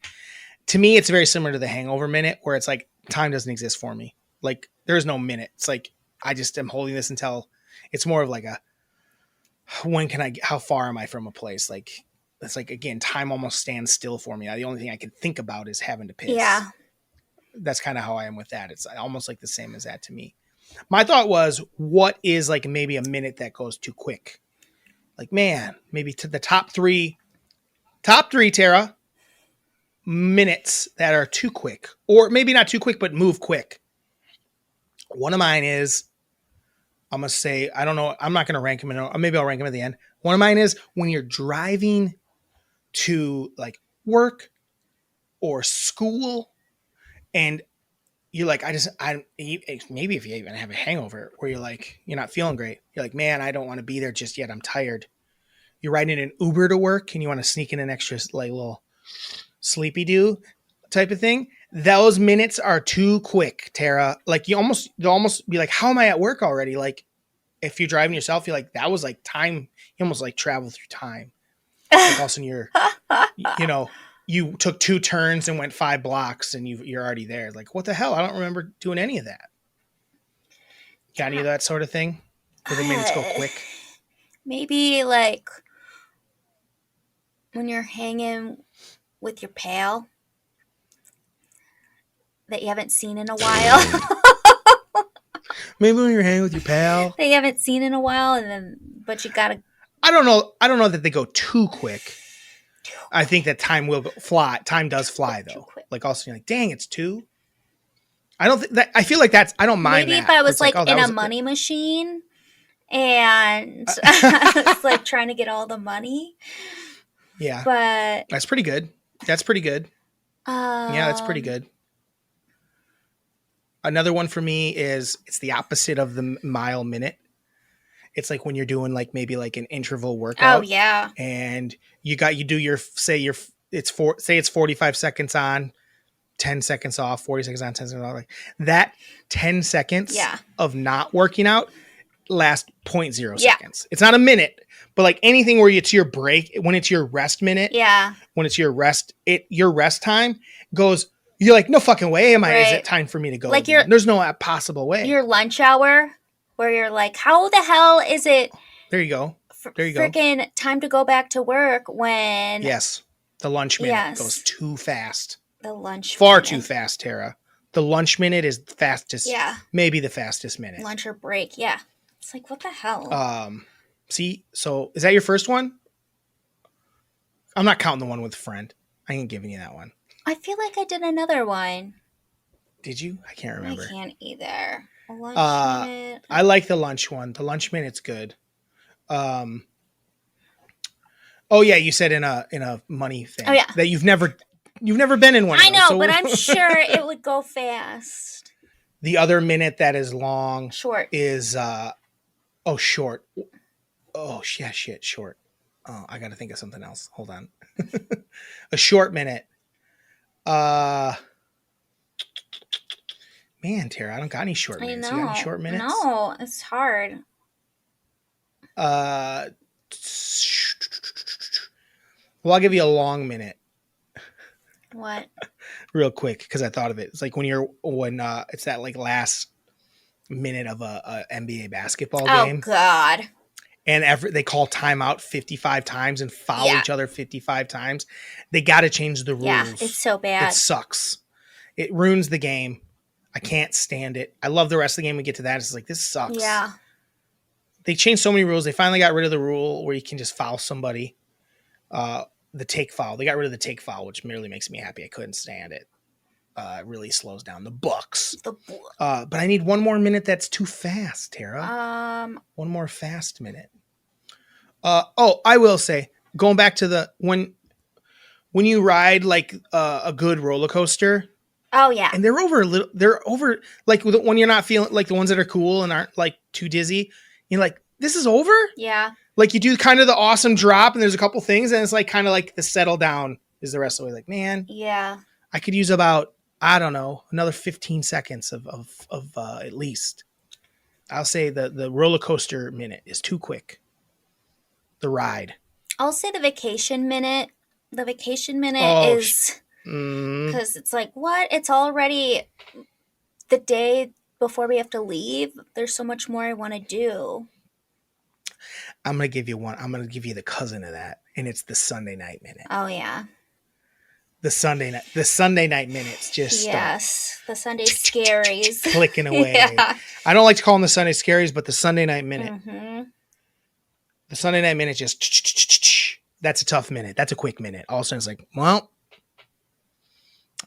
Speaker 1: To me, it's very similar to the hangover minute where it's like time doesn't exist for me. Like there is no minute. It's like I just am holding this until it's more of like a when can I, how far am I from a place? Like it's like, again, time almost stands still for me. The only thing I can think about is having to piss.
Speaker 2: Yeah.
Speaker 1: That's kind of how I am with that. It's almost like the same as that to me. My thought was, what is like maybe a minute that goes too quick? Like, man, maybe to the top three, Tara, minutes that are too quick, or maybe not too quick, but move quick. One of mine is, I'm going to say, I don't know. I'm not going to rank them. Maybe I'll rank them at the end. One of mine is when you're driving to like work or school and you're like, maybe if you even have a hangover where you're like, you're not feeling great. You're like, man, I don't want to be there just yet. I'm tired. You're riding an Uber to work and you want to sneak in an extra like little sleepy do type of thing. Those minutes are too quick, Tara. Like you'll almost be like, how am I at work already? Like if you're driving yourself, you're like, that was like time. You almost like travel through time. Like all of a sudden you took 2 turns and went 5 blocks and you're already there. Like, what the hell? I don't remember doing any of that. Got any of that sort of thing? Where the minutes go quick?
Speaker 2: Maybe like when you're hanging with your pal that you haven't seen in a while.
Speaker 1: Maybe when you're hanging with your pal.
Speaker 2: That you haven't seen in a while, but you gotta.
Speaker 1: I don't know that they go too quick. I think that time will fly. Time does fly though. Like also you're like, dang, it's 2. I don't think that. I feel like that's. I don't mind.
Speaker 2: Maybe
Speaker 1: that.
Speaker 2: if I was
Speaker 1: like
Speaker 2: like in a money machine and I was like trying to get all the money.
Speaker 1: Yeah,
Speaker 2: but
Speaker 1: that's pretty good. That's pretty good. Yeah, that's pretty good. Another one for me is it's the opposite of the mile minute. It's like when you're doing like maybe like an interval workout.
Speaker 2: Oh yeah.
Speaker 1: And you do your it's 45 seconds on, 10 seconds off, 40 seconds on, 10 seconds off. Like that 10 seconds of not working out lasts 0.0 seconds. It's not a minute, but like anything where it's your break, when it's your rest minute, when it's your rest time goes, you're like, no fucking way is it time for me to go like again? There's no possible way.
Speaker 2: Your lunch hour where you're like, how the hell is it?
Speaker 1: There you go.
Speaker 2: Freaking time to go back to work when...
Speaker 1: Yes. The lunch minute goes too fast.
Speaker 2: The lunch
Speaker 1: Far too fast, Tara. The lunch minute is the fastest.
Speaker 2: Yeah.
Speaker 1: Maybe the fastest minute.
Speaker 2: Lunch or break. Yeah. It's like, what the hell?
Speaker 1: See, so is that your first one? I'm not counting the one with a friend. I ain't giving you that one.
Speaker 2: I feel like I did another one.
Speaker 1: Did you? I can't remember.
Speaker 2: I can't either. A lunch minute.
Speaker 1: I like the lunch one. The lunch minute's good. Oh yeah, you said in a money thing.
Speaker 2: Oh yeah.
Speaker 1: That you've never been in one.
Speaker 2: I know, but I'm sure it would go fast.
Speaker 1: The other minute that is long
Speaker 2: short
Speaker 1: is short. Oh yeah, shit, short. Oh, I gotta think of something else. Hold on. A short minute. Man, Tara, I don't got any short minutes. You got any short minutes?
Speaker 2: No, it's hard.
Speaker 1: Well, I'll give you a long minute.
Speaker 2: What?
Speaker 1: Real quick, because I thought of it. It's like when it's that like last minute of a NBA basketball game.
Speaker 2: Oh God.
Speaker 1: And they call timeout 55 times and foul each other 55 times. They got to change the rules.
Speaker 2: Yeah, it's so bad.
Speaker 1: It sucks. It ruins the game. I can't stand it. I love the rest of the game. We get to that. It's like, this sucks.
Speaker 2: Yeah.
Speaker 1: They changed so many rules. They finally got rid of the rule where you can just foul somebody. The take foul. They got rid of the take foul, which merely makes me happy. I couldn't stand it. really slows down the books.
Speaker 2: The book.
Speaker 1: But I need one more minute that's too fast, Tara.
Speaker 2: Um,
Speaker 1: One more fast minute. I will say, going back to the when you ride like a good roller coaster,
Speaker 2: oh yeah.
Speaker 1: and they're over like when you're not feeling like the ones that are cool and aren't like too dizzy. You're like, this is over.
Speaker 2: Yeah.
Speaker 1: Like you do kind of the awesome drop, and there's a couple things, and it's like kind of like the settle down is the rest of the way. Like, man,
Speaker 2: Yeah.
Speaker 1: I could use about, I don't know, another 15 seconds of at least. I'll say the roller coaster minute is too quick. The ride.
Speaker 2: I'll say the vacation minute. The vacation minute
Speaker 1: Oh,
Speaker 2: is because it's like, what? It's already the day before we have to leave. There's so much more I want to do.
Speaker 1: I'm gonna give you one. I'm gonna give you the cousin of that, and it's the Sunday night minute.
Speaker 2: Oh yeah.
Speaker 1: The Sunday night minutes just
Speaker 2: yes, the Sunday scaries
Speaker 1: clicking away.
Speaker 2: yeah.
Speaker 1: I don't like to call them the Sunday scaries, but the Sunday night minute.
Speaker 2: Mm-hmm.
Speaker 1: The Sunday night minute just that's a tough minute. That's a quick minute. All of a sudden it's like, well,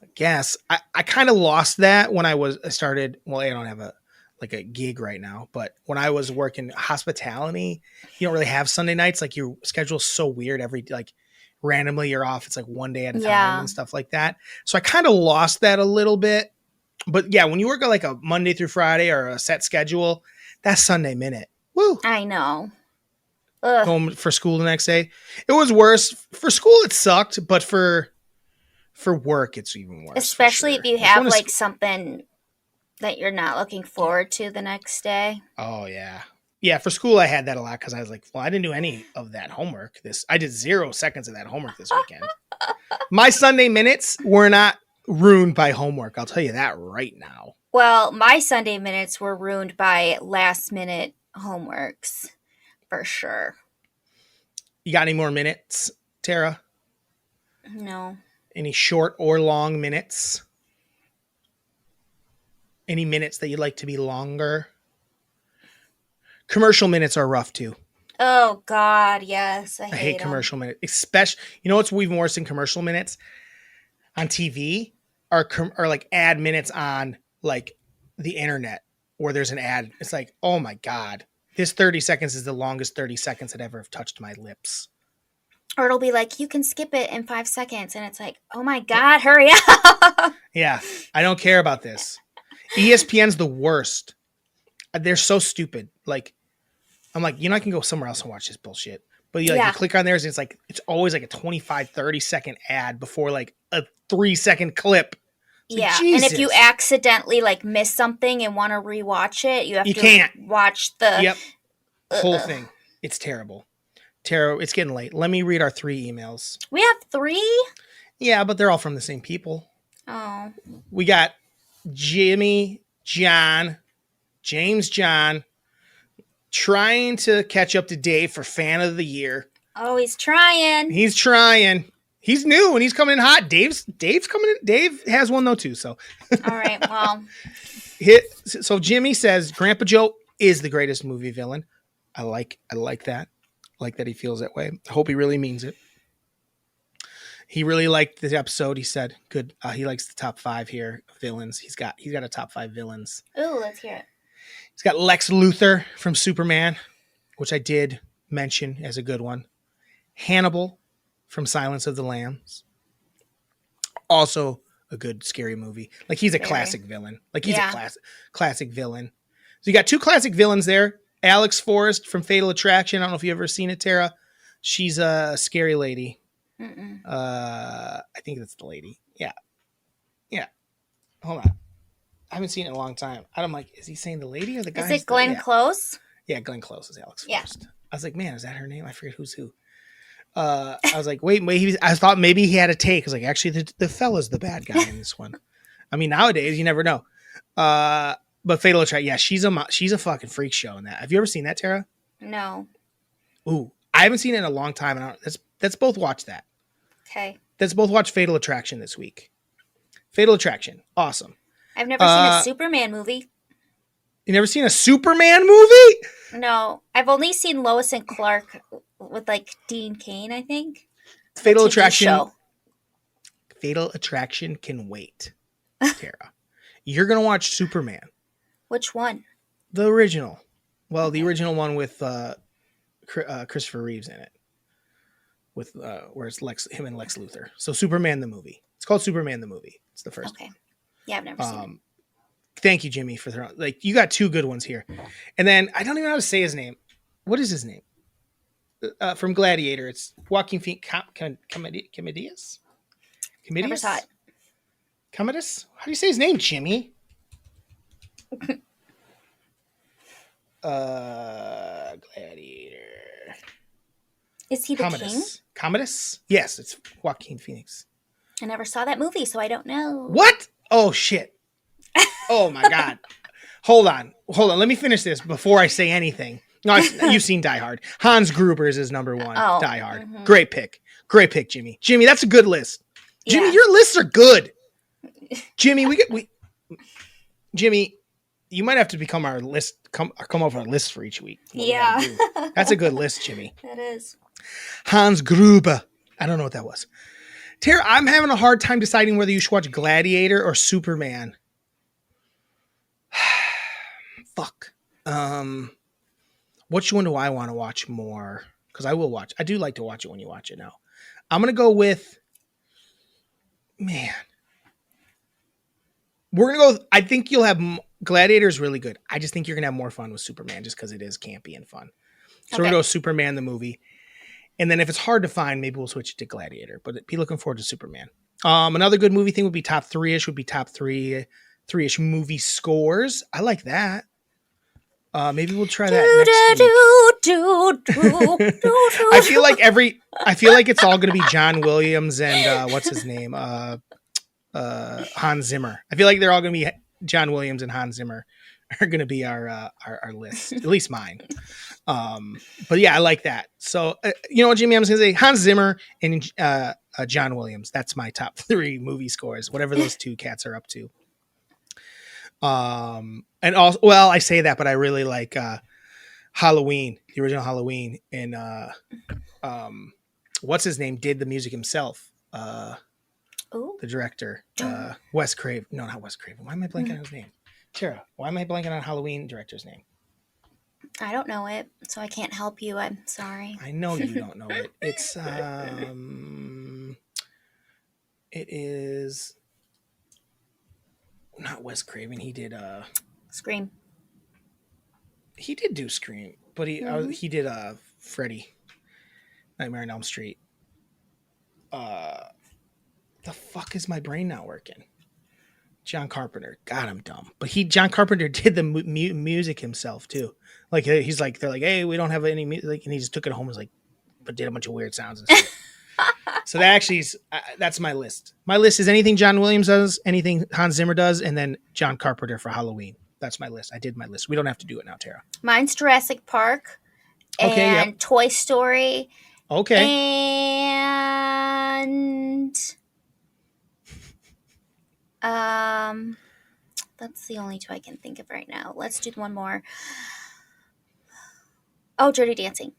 Speaker 1: I guess I kind of lost that when I started. Well, I don't have a gig right now, but when I was working hospitality, you don't really have Sunday nights. Like your schedule's so weird. Randomly you're off. It's like one day at a time and stuff like that. So I kind of lost that a little bit. But yeah, when you work like a Monday through Friday or a set schedule, that's Sunday minute. Woo!
Speaker 2: I know.
Speaker 1: Home for school the next day. It was worse. For school it sucked, but for work it's even worse.
Speaker 2: Especially if you have like something that you're not looking forward to the next day.
Speaker 1: Oh yeah. Yeah, for school I had that a lot because I was like, well, I didn't do any of that homework. I did 0 seconds of that homework this weekend. My Sunday minutes were not ruined by homework. I'll tell you that right now.
Speaker 2: Well, my Sunday minutes were ruined by last minute homeworks, for sure.
Speaker 1: You got any more minutes, Tara?
Speaker 2: No.
Speaker 1: Any short or long minutes? Any minutes that you'd like to be longer? Commercial minutes are rough too.
Speaker 2: Oh God, yes, I hate
Speaker 1: commercial minutes. Especially, you know what's even worse than commercial minutes on TV are like ad minutes on like the internet where there's an ad. It's like, oh my God, this 30 seconds is the longest 30 seconds that ever have touched my lips.
Speaker 2: Or it'll be like, you can skip it in 5 seconds, and it's like, oh my God, hurry up.
Speaker 1: Yeah, I don't care about this. ESPN's the worst. They're so stupid. Like, I'm like, I can go somewhere else and watch this bullshit. But you click on theirs and it's always like a 25, 30 second ad before like a 3 second clip.
Speaker 2: Yeah. Like, and if you accidentally like miss something and want to rewatch it, you can't watch the
Speaker 1: whole thing. It's terrible. Tara, it's getting late. Let me read our 3 emails.
Speaker 2: We have 3?
Speaker 1: Yeah, but they're all from the same people.
Speaker 2: Oh.
Speaker 1: We got James John, trying to catch up to Dave for fan of the year.
Speaker 2: Oh, he's trying.
Speaker 1: He's new and he's coming in hot. Dave's coming in. Dave has one though too. So.
Speaker 2: All right. Well.
Speaker 1: So Jimmy says Grandpa Joe is the greatest movie villain. I like that. I like that he feels that way. I hope he really means it. He really liked the episode. He said, "Good." He likes the top 5 here villains. He's got a top 5 villains.
Speaker 2: Ooh, let's hear it.
Speaker 1: He's got Lex Luthor from Superman, which I did mention as a good one. Hannibal from Silence of the Lambs. Also a good scary movie. Like he's a classic villain. Like he's a classic villain. So you got 2 classic villains there. Alex Forrest from Fatal Attraction. I don't know if you've ever seen it, Tara. She's a scary lady.
Speaker 2: Mm-mm.
Speaker 1: I think that's the lady. Yeah. Hold on. I haven't seen it in a long time. I'm like, is he saying the lady or the guy?
Speaker 2: Is it Glenn Close?
Speaker 1: Yeah, Glenn Close is Alex Forrest. I was like, man, is that her name? I forget who's who. I was like, wait. I thought maybe he had a take. I was like, actually, the fella's the bad guy in this one. I mean, nowadays you never know. But Fatal Attraction, yeah, she's a fucking freak show in that. Have you ever seen that, Tara?
Speaker 2: No.
Speaker 1: Ooh, I haven't seen it in a long time. Let's both watch that.
Speaker 2: Okay.
Speaker 1: Let's both watch Fatal Attraction this week. Fatal Attraction, awesome.
Speaker 2: I've never seen a Superman movie.
Speaker 1: You never seen a Superman movie?
Speaker 2: No, I've only seen Lois and Clark with like Dean Cain, I think.
Speaker 1: Fatal Attraction. Fatal Attraction can wait. Tara. You're going to watch Superman.
Speaker 2: Which one?
Speaker 1: The original. Well,
Speaker 2: Okay.
Speaker 1: the original one with Christopher Reeves in it. With where it's him and Lex Luthor. So Superman the movie. It's called Superman the movie. It's the first
Speaker 2: Okay. Yeah, I've never seen it.
Speaker 1: Thank you, Jimmy, for throwing. Like, you got two good ones here. And then I don't even know how to say his name. What is his name? From Gladiator. It's Joaquin Phoenix. Commedius?
Speaker 2: Never saw it.
Speaker 1: Commodus? How do you say his name, Jimmy? Gladiator.
Speaker 2: Is he the king?
Speaker 1: Commodus? Yes, it's Joaquin Phoenix.
Speaker 2: I never saw that movie, so I don't know.
Speaker 1: What? Oh, shit. Oh, my God. Hold on. Let me finish this before I say anything. No, you've seen Die Hard. Hans Gruber is his number one.
Speaker 2: Oh,
Speaker 1: Die Hard. Mm-hmm. Great pick, Jimmy. Jimmy, that's a good list. Jimmy,
Speaker 2: Yeah.
Speaker 1: your lists are good. Jimmy, Jimmy, you might have to become our list. Come over our list for each week.
Speaker 2: Yeah.
Speaker 1: That's a good list, Jimmy.
Speaker 2: That is.
Speaker 1: Hans Gruber. I don't know what that was. Tara, I'm having a hard time deciding whether you should watch Gladiator or Superman. Fuck. Which one do I want to watch more? Because I will watch. I do like to watch it when you watch it now. I'm going to go with... Man. We're going to go... I think you'll have... Gladiator is really good. I just think you're going to have more fun with Superman just because it is campy and fun. So we're going to go Superman the movie. And then if it's hard to find, maybe we'll switch it to Gladiator. But be looking forward to Superman. Another good movie thing would be top three-ish. Would be top three-ish movie scores. I like that. Maybe we'll try that next week. I feel like it's all going to be John Williams and what's his name? Hans Zimmer. I feel like they're all going to be John Williams and Hans Zimmer are going to be our list, at least mine. But yeah, I like that. So you know what, Jimmy? I'm just going to say Hans Zimmer and John Williams. That's my top three movie scores, whatever those two cats are up to. And also, well, I say that, but I really like Halloween, the original Halloween, and what's his name did the music himself. The director, Wes Craven. No, not Wes Craven. Why am I blanking on his name? Tara, why am I blanking on Halloween director's name?
Speaker 2: I don't know it, so I can't help you. I'm sorry.
Speaker 1: I know you don't know it. It's it is not Wes Craven. He did
Speaker 2: Scream.
Speaker 1: He did do Scream, but he did Freddy, Nightmare on Elm Street. The fuck is my brain not working? John Carpenter. God, I'm dumb. But John Carpenter did the music himself too. Like he's like, they're like, hey, we don't have any music, and he just took it home and was like, but did a bunch of weird sounds and stuff. So that actually is that's my list. My list is anything John Williams does, anything Hans Zimmer does, and then John Carpenter for Halloween. That's my list. I did my list. We don't have to do it now, Tara.
Speaker 2: Mine's Jurassic Park and Toy Story.
Speaker 1: Okay.
Speaker 2: And that's the only two I can think of right now. Let's do one more. Oh, Dirty Dancing.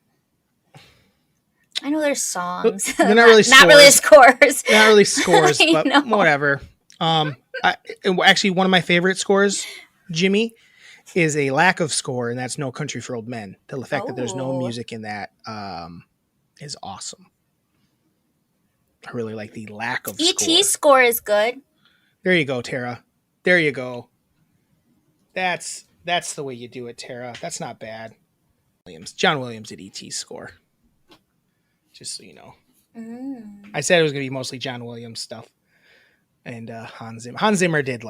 Speaker 2: I know there's songs.
Speaker 1: They're not really
Speaker 2: not really scores.
Speaker 1: They're not really scores, but whatever. Actually, one of my favorite scores, Jimmy, is a lack of score, and that's No Country for Old Men. The fact that there's no music in that is awesome. I really like the lack of
Speaker 2: E.T. score is good.
Speaker 1: There you go, Tara. There you go. That's the way you do it, Tara. That's not bad. John Williams did E.T.'s score. Just so you know. I said it was going to be mostly John Williams stuff. And Hans Zimmer. Hans Zimmer did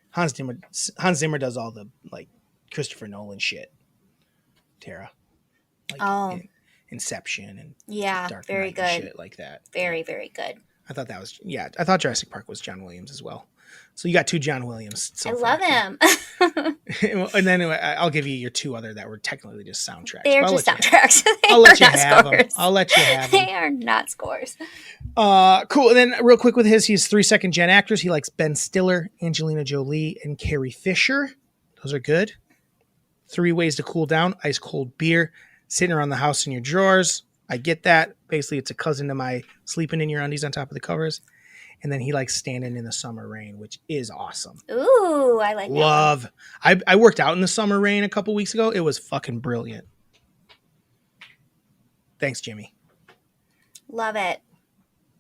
Speaker 1: Hans Zimmer does all the Christopher Nolan shit. Tara. Inception and Dark
Speaker 2: very
Speaker 1: Knight
Speaker 2: good.
Speaker 1: And shit like that.
Speaker 2: Very, very good.
Speaker 1: I thought I thought Jurassic Park was John Williams as well. So you got two John Williams.
Speaker 2: I love him.
Speaker 1: And then I'll give you your two other that were technically just soundtracks.
Speaker 2: They're just soundtracks.
Speaker 1: I'll let you have them. I'll let you have them.
Speaker 2: They are not scores.
Speaker 1: Cool. And then real quick with he's 3-second gen actors. He likes Ben Stiller, Angelina Jolie, and Carrie Fisher. Those are good. 3 ways to cool down. Ice cold beer. Sitting around the house in your drawers. I get that. Basically, it's a cousin to my sleeping in your undies on top of the covers. and then he likes standing in the summer rain, which is awesome.
Speaker 2: Ooh, I like that one.
Speaker 1: I worked out in the summer rain a couple weeks ago. It was fucking brilliant. Thanks, Jimmy.
Speaker 2: Love it.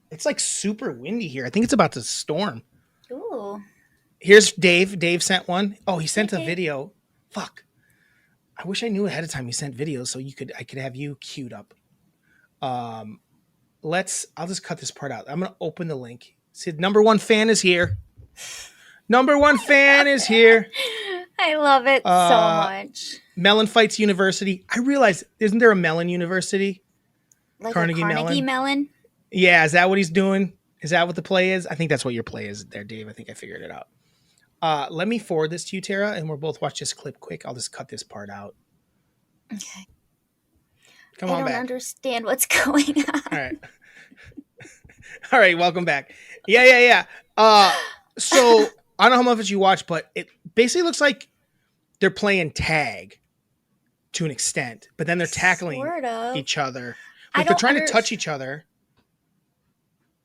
Speaker 1: It's like super windy here. I think it's about to storm.
Speaker 2: Ooh.
Speaker 1: Here's Dave. Dave sent one. Oh, he sent a video. Fuck. I wish I knew ahead of time he sent videos so I could have you queued up. I'll just cut this part out. I'm gonna open the link. See, number one fan is here. Number one fan is here.
Speaker 2: I love it so much.
Speaker 1: MELLONfights University. I realize, isn't there a Mellon University?
Speaker 2: Like Carnegie Mellon?
Speaker 1: Yeah, is that what he's doing? Is that what the play is? I think that's what your play is there, Dave. I think I figured it out. Let me forward this to you, Tara, and we'll both watch this clip quick. I'll just cut this part out.
Speaker 2: Okay.
Speaker 1: Come on back.
Speaker 2: I don't understand what's going on.
Speaker 1: All right. All right, welcome back. Yeah. So I don't know how much you watch, but it basically looks like they're playing tag to an extent, but then they're tackling each other. Like they're trying to touch each other.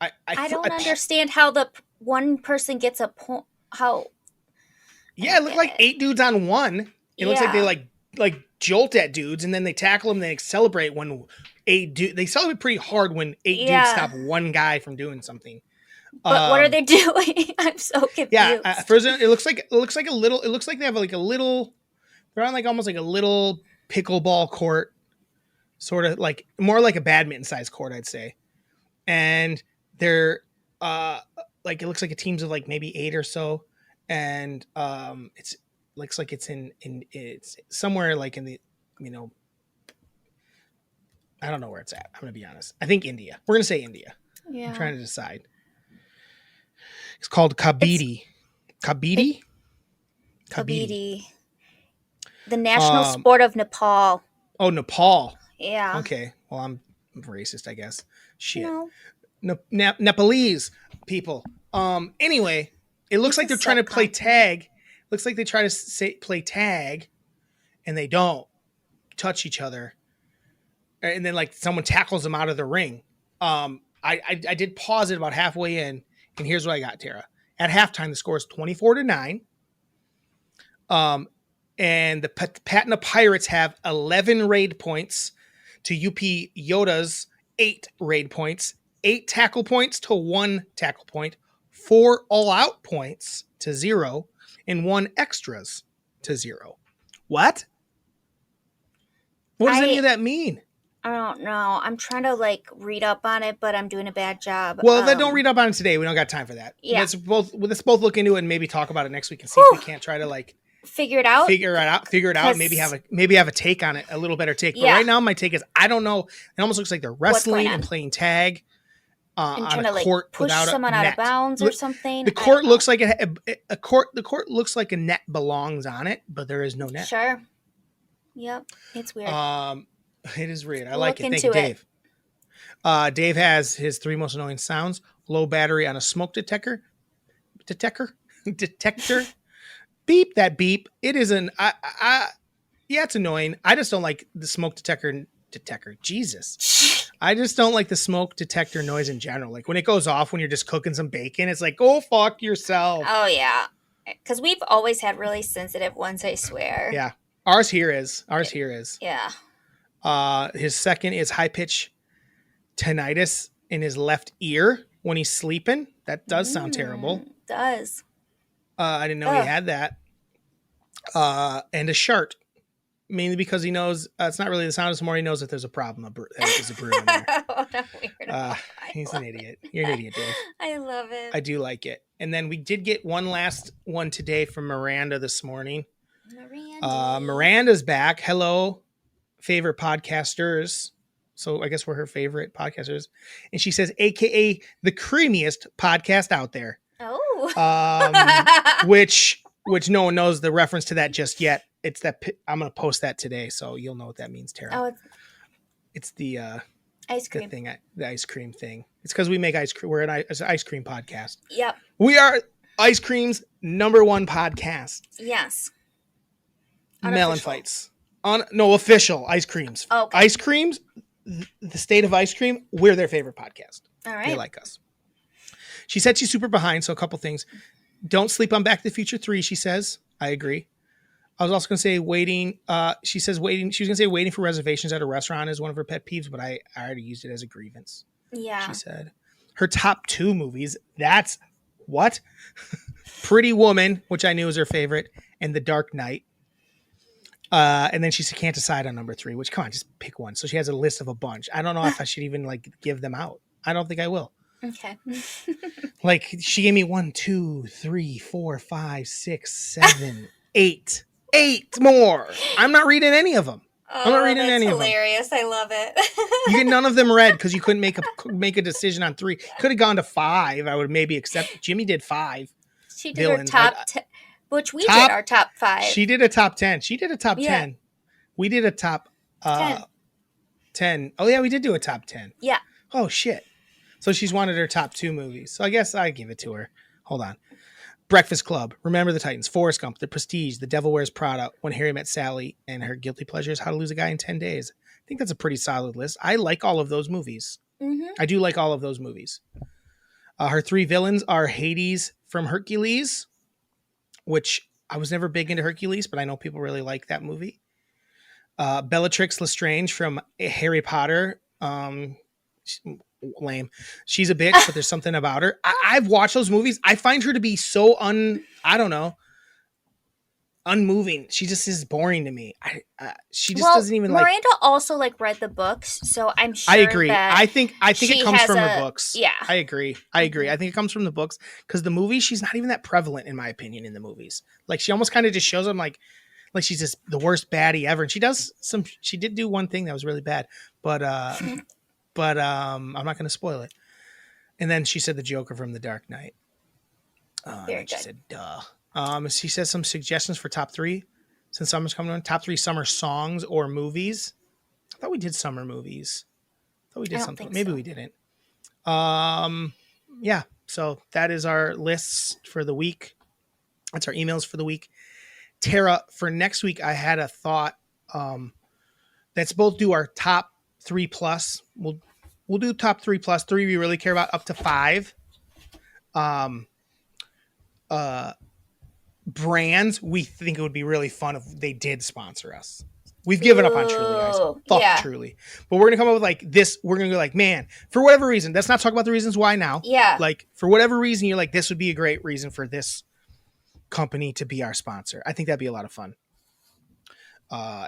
Speaker 2: I don't understand how the one person gets a point. How?
Speaker 1: Yeah, it looked like 8 dudes on one. It looks like they like jolt at dudes, and then they tackle them. They celebrate when 8 dudes. They celebrate pretty hard when 8 dudes stop one guy from doing something.
Speaker 2: But what are they doing? I'm so confused.
Speaker 1: Yeah, first it looks like a little. It looks like they have like a little. They're on like almost like a little pickleball court, sort of like more like a badminton sized court, I'd say. And they're like it looks like a teams of like maybe 8 or so, and it's looks like it's in it's somewhere like in the I don't know where it's at. I'm gonna be honest. I think India. We're gonna say India.
Speaker 2: Yeah.
Speaker 1: I'm trying to decide. It's called Kabaddi. Kabaddi?
Speaker 2: Kabaddi. The national sport of Nepal.
Speaker 1: Oh, Nepal.
Speaker 2: Yeah.
Speaker 1: Okay. Well, I'm racist, I guess. Shit.
Speaker 2: No.
Speaker 1: Nepalese people. Anyway, it looks like they're trying to play tag. Looks like they try to play tag, and they don't touch each other. And then like someone tackles them out of the ring. I did pause it about halfway in, and here's what I got, Tara. At halftime, the score is 24-9. And the Patna Pirates have 11 raid points to UP Yoda's 8 raid points, 8 tackle points to 1 tackle point, 4 all-out points to 0, and 1 extras to 0. What? What does any of that mean?
Speaker 2: I don't know. I'm trying to like read up on it, but I'm doing a bad job.
Speaker 1: Well, then don't read up on it today. We don't got time for that.
Speaker 2: Yeah.
Speaker 1: Let's both look into it and maybe talk about it next week and see if we can't try to like
Speaker 2: figure it out.
Speaker 1: Maybe have a take on it, a little better take. But right now, my take is I don't know. It almost looks like they're wrestling and playing tag
Speaker 2: and
Speaker 1: on a court
Speaker 2: push
Speaker 1: without
Speaker 2: someone out of bounds or something.
Speaker 1: The court looks like a court. The court looks like a net belongs on it, but there is no net.
Speaker 2: Sure. Yep, it's weird.
Speaker 1: It is weird. I like it. Thank you, Dave. Dave has his 3 most annoying sounds: low battery on a smoke detector. Beep, that beep. It is yeah, it's annoying. I just don't like the smoke detector. Jesus. I just don't like the smoke detector noise in general. Like when it goes off when you're just cooking some bacon, it's like, go fuck yourself.
Speaker 2: Oh, yeah. Because we've always had really sensitive ones, I swear.
Speaker 1: Yeah. Ours here is.
Speaker 2: Yeah.
Speaker 1: His second is high pitch tinnitus in his left ear when he's sleeping. That does sound terrible.
Speaker 2: It does.
Speaker 1: I didn't know he had that. And a shart, mainly because he knows it's not really the sound. It's more he knows that there's a problem. There's a brew in there.
Speaker 2: What a weirdo.
Speaker 1: He's an idiot. You're an idiot, Dave.
Speaker 2: I love it.
Speaker 1: I do like it. And then we did get one last one today from Miranda this morning. Miranda's back. Hello, favorite podcasters. So I guess we're her favorite podcasters. And she says, AKA the creamiest podcast out there.
Speaker 2: Oh.
Speaker 1: Which no one knows the reference to that just yet. It's that I'm going to post that today, so you'll know what that means, Tara.
Speaker 2: Oh,
Speaker 1: it's the
Speaker 2: ice cream
Speaker 1: thing, the ice cream thing. It's because we make ice cream. We're an ice cream podcast.
Speaker 2: Yep.
Speaker 1: We are ice cream's #1 podcast.
Speaker 2: Yes.
Speaker 1: MELLONfights. Official ice creams.
Speaker 2: Okay.
Speaker 1: Ice creams, the state of ice cream, we're their favorite podcast.
Speaker 2: All right.
Speaker 1: They like us. She said she's super behind, so a couple things. Don't sleep on Back to the Future 3, she says. I agree. I was also going to say waiting. She says waiting. She was going to say waiting for reservations at a restaurant is one of her pet peeves, but I already used it as a grievance. She
Speaker 2: Yeah.
Speaker 1: said her top 2 movies. That's what? Pretty Woman, which I knew was her favorite, and The Dark Knight. And then she can't decide on number 3, which, come on, just pick one. So she has a list of a bunch. I don't know if I should even like give them out. I don't think I will.
Speaker 2: Okay.
Speaker 1: Like she gave me 1, 2, 3, 4, 5, 6, 7, 8. 8 more. I'm not reading any of them. I'm not
Speaker 2: Oh,
Speaker 1: reading
Speaker 2: that's
Speaker 1: any of them.
Speaker 2: hilarious. I love
Speaker 1: You get
Speaker 2: it.
Speaker 1: none of them read because you couldn't make a decision on 3. Could have gone to 5. I would maybe accept. Jimmy did 5
Speaker 2: She did her
Speaker 1: villains.
Speaker 2: top 10, which we did
Speaker 1: Top.
Speaker 2: our top 5.
Speaker 1: She did a top 10. She did a top
Speaker 2: Yeah.
Speaker 1: 10. We did a top
Speaker 2: 10.
Speaker 1: 10. Oh yeah, we did do a top 10.
Speaker 2: Yeah.
Speaker 1: Oh shit. So she's wanted her top 2 movies. So I guess I give it to her. Hold on. Breakfast Club, Remember the Titans, Forrest Gump, The Prestige, The Devil Wears Prada, When Harry Met Sally, and her guilty pleasures, How to Lose a Guy in 10 Days. I think that's a pretty solid list. I like all of those movies.
Speaker 2: Mm-hmm.
Speaker 1: I do like all of those movies. Her 3 villains are Hades from Hercules, which I was never big into Hercules, but I know people really like that movie. Bellatrix Lestrange from Harry Potter. Lame. She's a bitch, but there's something about her. I've watched those movies. I find her to be so I don't know, unmoving. She just is boring to me. She just doesn't even like.
Speaker 2: Miranda also like read the books, so I'm sure.
Speaker 1: I agree.
Speaker 2: That
Speaker 1: I think
Speaker 2: she
Speaker 1: it comes
Speaker 2: has
Speaker 1: from her books.
Speaker 2: Yeah.
Speaker 1: I agree. I think it comes from the books because the movies, she's not even that prevalent in my opinion in the movies. Like she almost kind of just shows them like she's just the worst baddie ever. And she did do one thing that was really bad, but I'm not going to spoil it. And then she said the Joker from The Dark Knight.
Speaker 2: Very
Speaker 1: and she
Speaker 2: good.
Speaker 1: said, duh. She says some suggestions for top 3 since summer's coming on. Top 3 summer songs or movies. I thought we did summer movies. I thought we did something. Maybe
Speaker 2: so.
Speaker 1: we didn't. Yeah. So that is our lists for the week. That's our emails for the week. Tara, for next week, I had a thought. Let's both do our top 3 plus. We'll do top 3 plus. 3 we really care about, up to 5. Brands we think it would be really fun if they did sponsor us. We've given up on Truly, guys. Fuck Truly. But we're gonna come up with like this. We're gonna go like, man, for whatever reason. Let's not talk about the reasons why now.
Speaker 2: Yeah.
Speaker 1: Like for whatever reason, you're like, this would be a great reason for this company to be our sponsor. I think that'd be a lot of fun.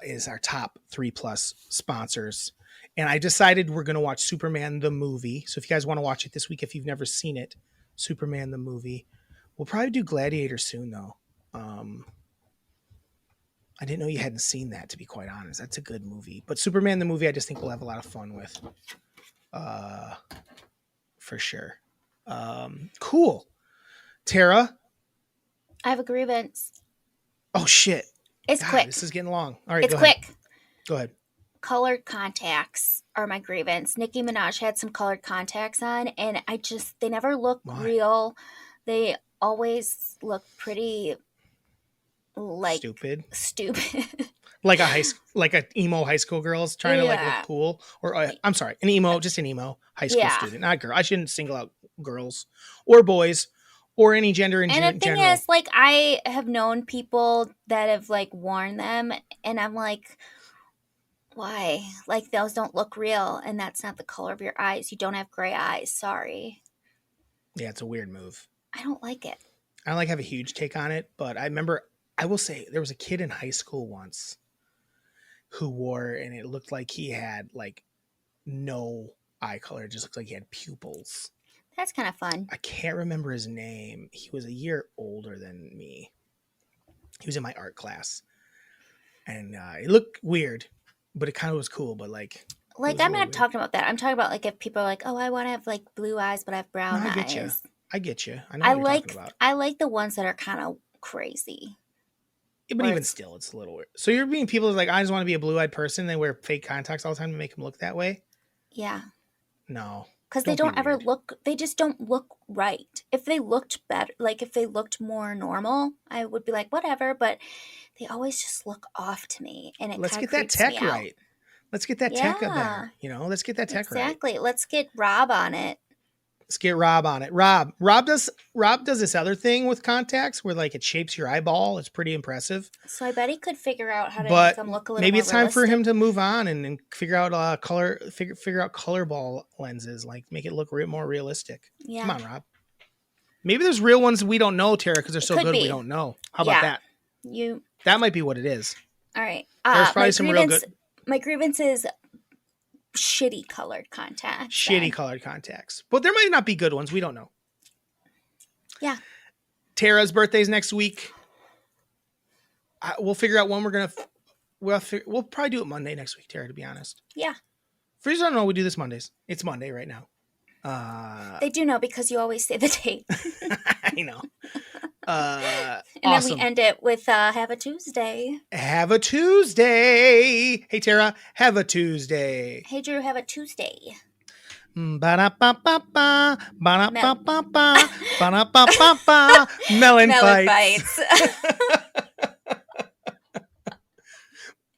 Speaker 1: Is our top 3 plus sponsors. And I decided we're going to watch Superman the movie. So if you guys want to watch it this week, if you've never seen it, Superman the movie. We'll probably do Gladiator soon, though. I didn't know you hadn't seen that, to be quite honest. That's a good movie. But Superman the movie, I just think we'll have a lot of fun with. For sure. Cool. Tara?
Speaker 2: I have a grievance.
Speaker 1: Oh, shit.
Speaker 2: It's quick.
Speaker 1: This is getting long. All right,
Speaker 2: it's quick.
Speaker 1: Go ahead.
Speaker 2: Colored contacts are my grievance. Nicki Minaj had some colored contacts on, and they never look real. They always look pretty like
Speaker 1: stupid. like a emo high school girl's trying to like look cool, or I'm sorry, an emo high school student, not girl. I shouldn't single out girls or boys or any gender in general. And the thing is,
Speaker 2: like, I have known people that have like worn them, and I'm like, why? Like, those don't look real, and that's not the color of your eyes. You don't have gray eyes. Sorry.
Speaker 1: Yeah, it's a weird move.
Speaker 2: I don't like it.
Speaker 1: I don't have a huge take on it, but I will say there was a kid in high school once who wore, and it looked like he had like no eye color. It just looked like he had pupils.
Speaker 2: That's kind of fun.
Speaker 1: I can't remember his name. He was a year older than me. He was in my art class, and it looked weird, but it kind of was cool. But like
Speaker 2: I'm not talking about that. I'm talking about like if people are like, oh, I want to have like blue eyes, but I have brown eyes.
Speaker 1: I get you. I know what you're talking about.
Speaker 2: I like the ones that are kind of crazy.
Speaker 1: Yeah, but even still, it's a little weird. So you're being people like, I just want to be a blue-eyed person. They wear fake contacts all the time to make them look that way.
Speaker 2: Yeah.
Speaker 1: No.
Speaker 2: Because they don't ever look. They just don't look right. If they looked better, like if they looked more normal, I would be like, whatever. But they always just look off to me, and
Speaker 1: let's get that tech right. Let's get that tech up there. Let's get that tech right.
Speaker 2: Exactly. Let's get Rob on it.
Speaker 1: Let's get Rob on it. Rob does this other thing with contacts where like it shapes your eyeball. It's pretty impressive.
Speaker 2: So I bet he could figure out how to make
Speaker 1: But
Speaker 2: them look a little
Speaker 1: maybe
Speaker 2: more
Speaker 1: it's time for
Speaker 2: realistic.
Speaker 1: him to move on and figure out figure out color ball lenses, like make it look more realistic.
Speaker 2: Yeah.
Speaker 1: Come on, Rob. Maybe there's real ones we don't know, Tara, because they're so
Speaker 2: Could
Speaker 1: good
Speaker 2: be.
Speaker 1: we don't know. How about that? That might be what it is.
Speaker 2: All right.
Speaker 1: There's probably some real good.
Speaker 2: My grievance is shitty colored contacts.
Speaker 1: Shitty colored contacts. But there might not be good ones. We don't know.
Speaker 2: Yeah.
Speaker 1: Tara's birthday's next week. We'll figure out when we're going to... We'll probably do it Monday next week, Tara, to be honest.
Speaker 2: Yeah.
Speaker 1: For those who don't know, we do this Mondays. It's Monday right now.
Speaker 2: They do know because you always say the date.
Speaker 1: I know.
Speaker 2: And
Speaker 1: awesome.
Speaker 2: then we end it with have a Tuesday.
Speaker 1: Have a Tuesday. Hey, Tara, have a Tuesday.
Speaker 2: Hey, Drew, have a Tuesday.
Speaker 1: Ba-da-ba-ba-ba, ba-da-ba-ba-ba, ba-da-ba-ba-ba, Melon Fights.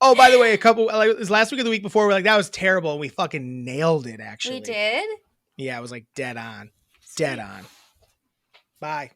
Speaker 1: Oh, by the way, it was last week or the week before, we're like, that was terrible. And we fucking nailed it, actually.
Speaker 2: We did?
Speaker 1: Yeah, it was like dead on. Sweet. Dead on. Bye.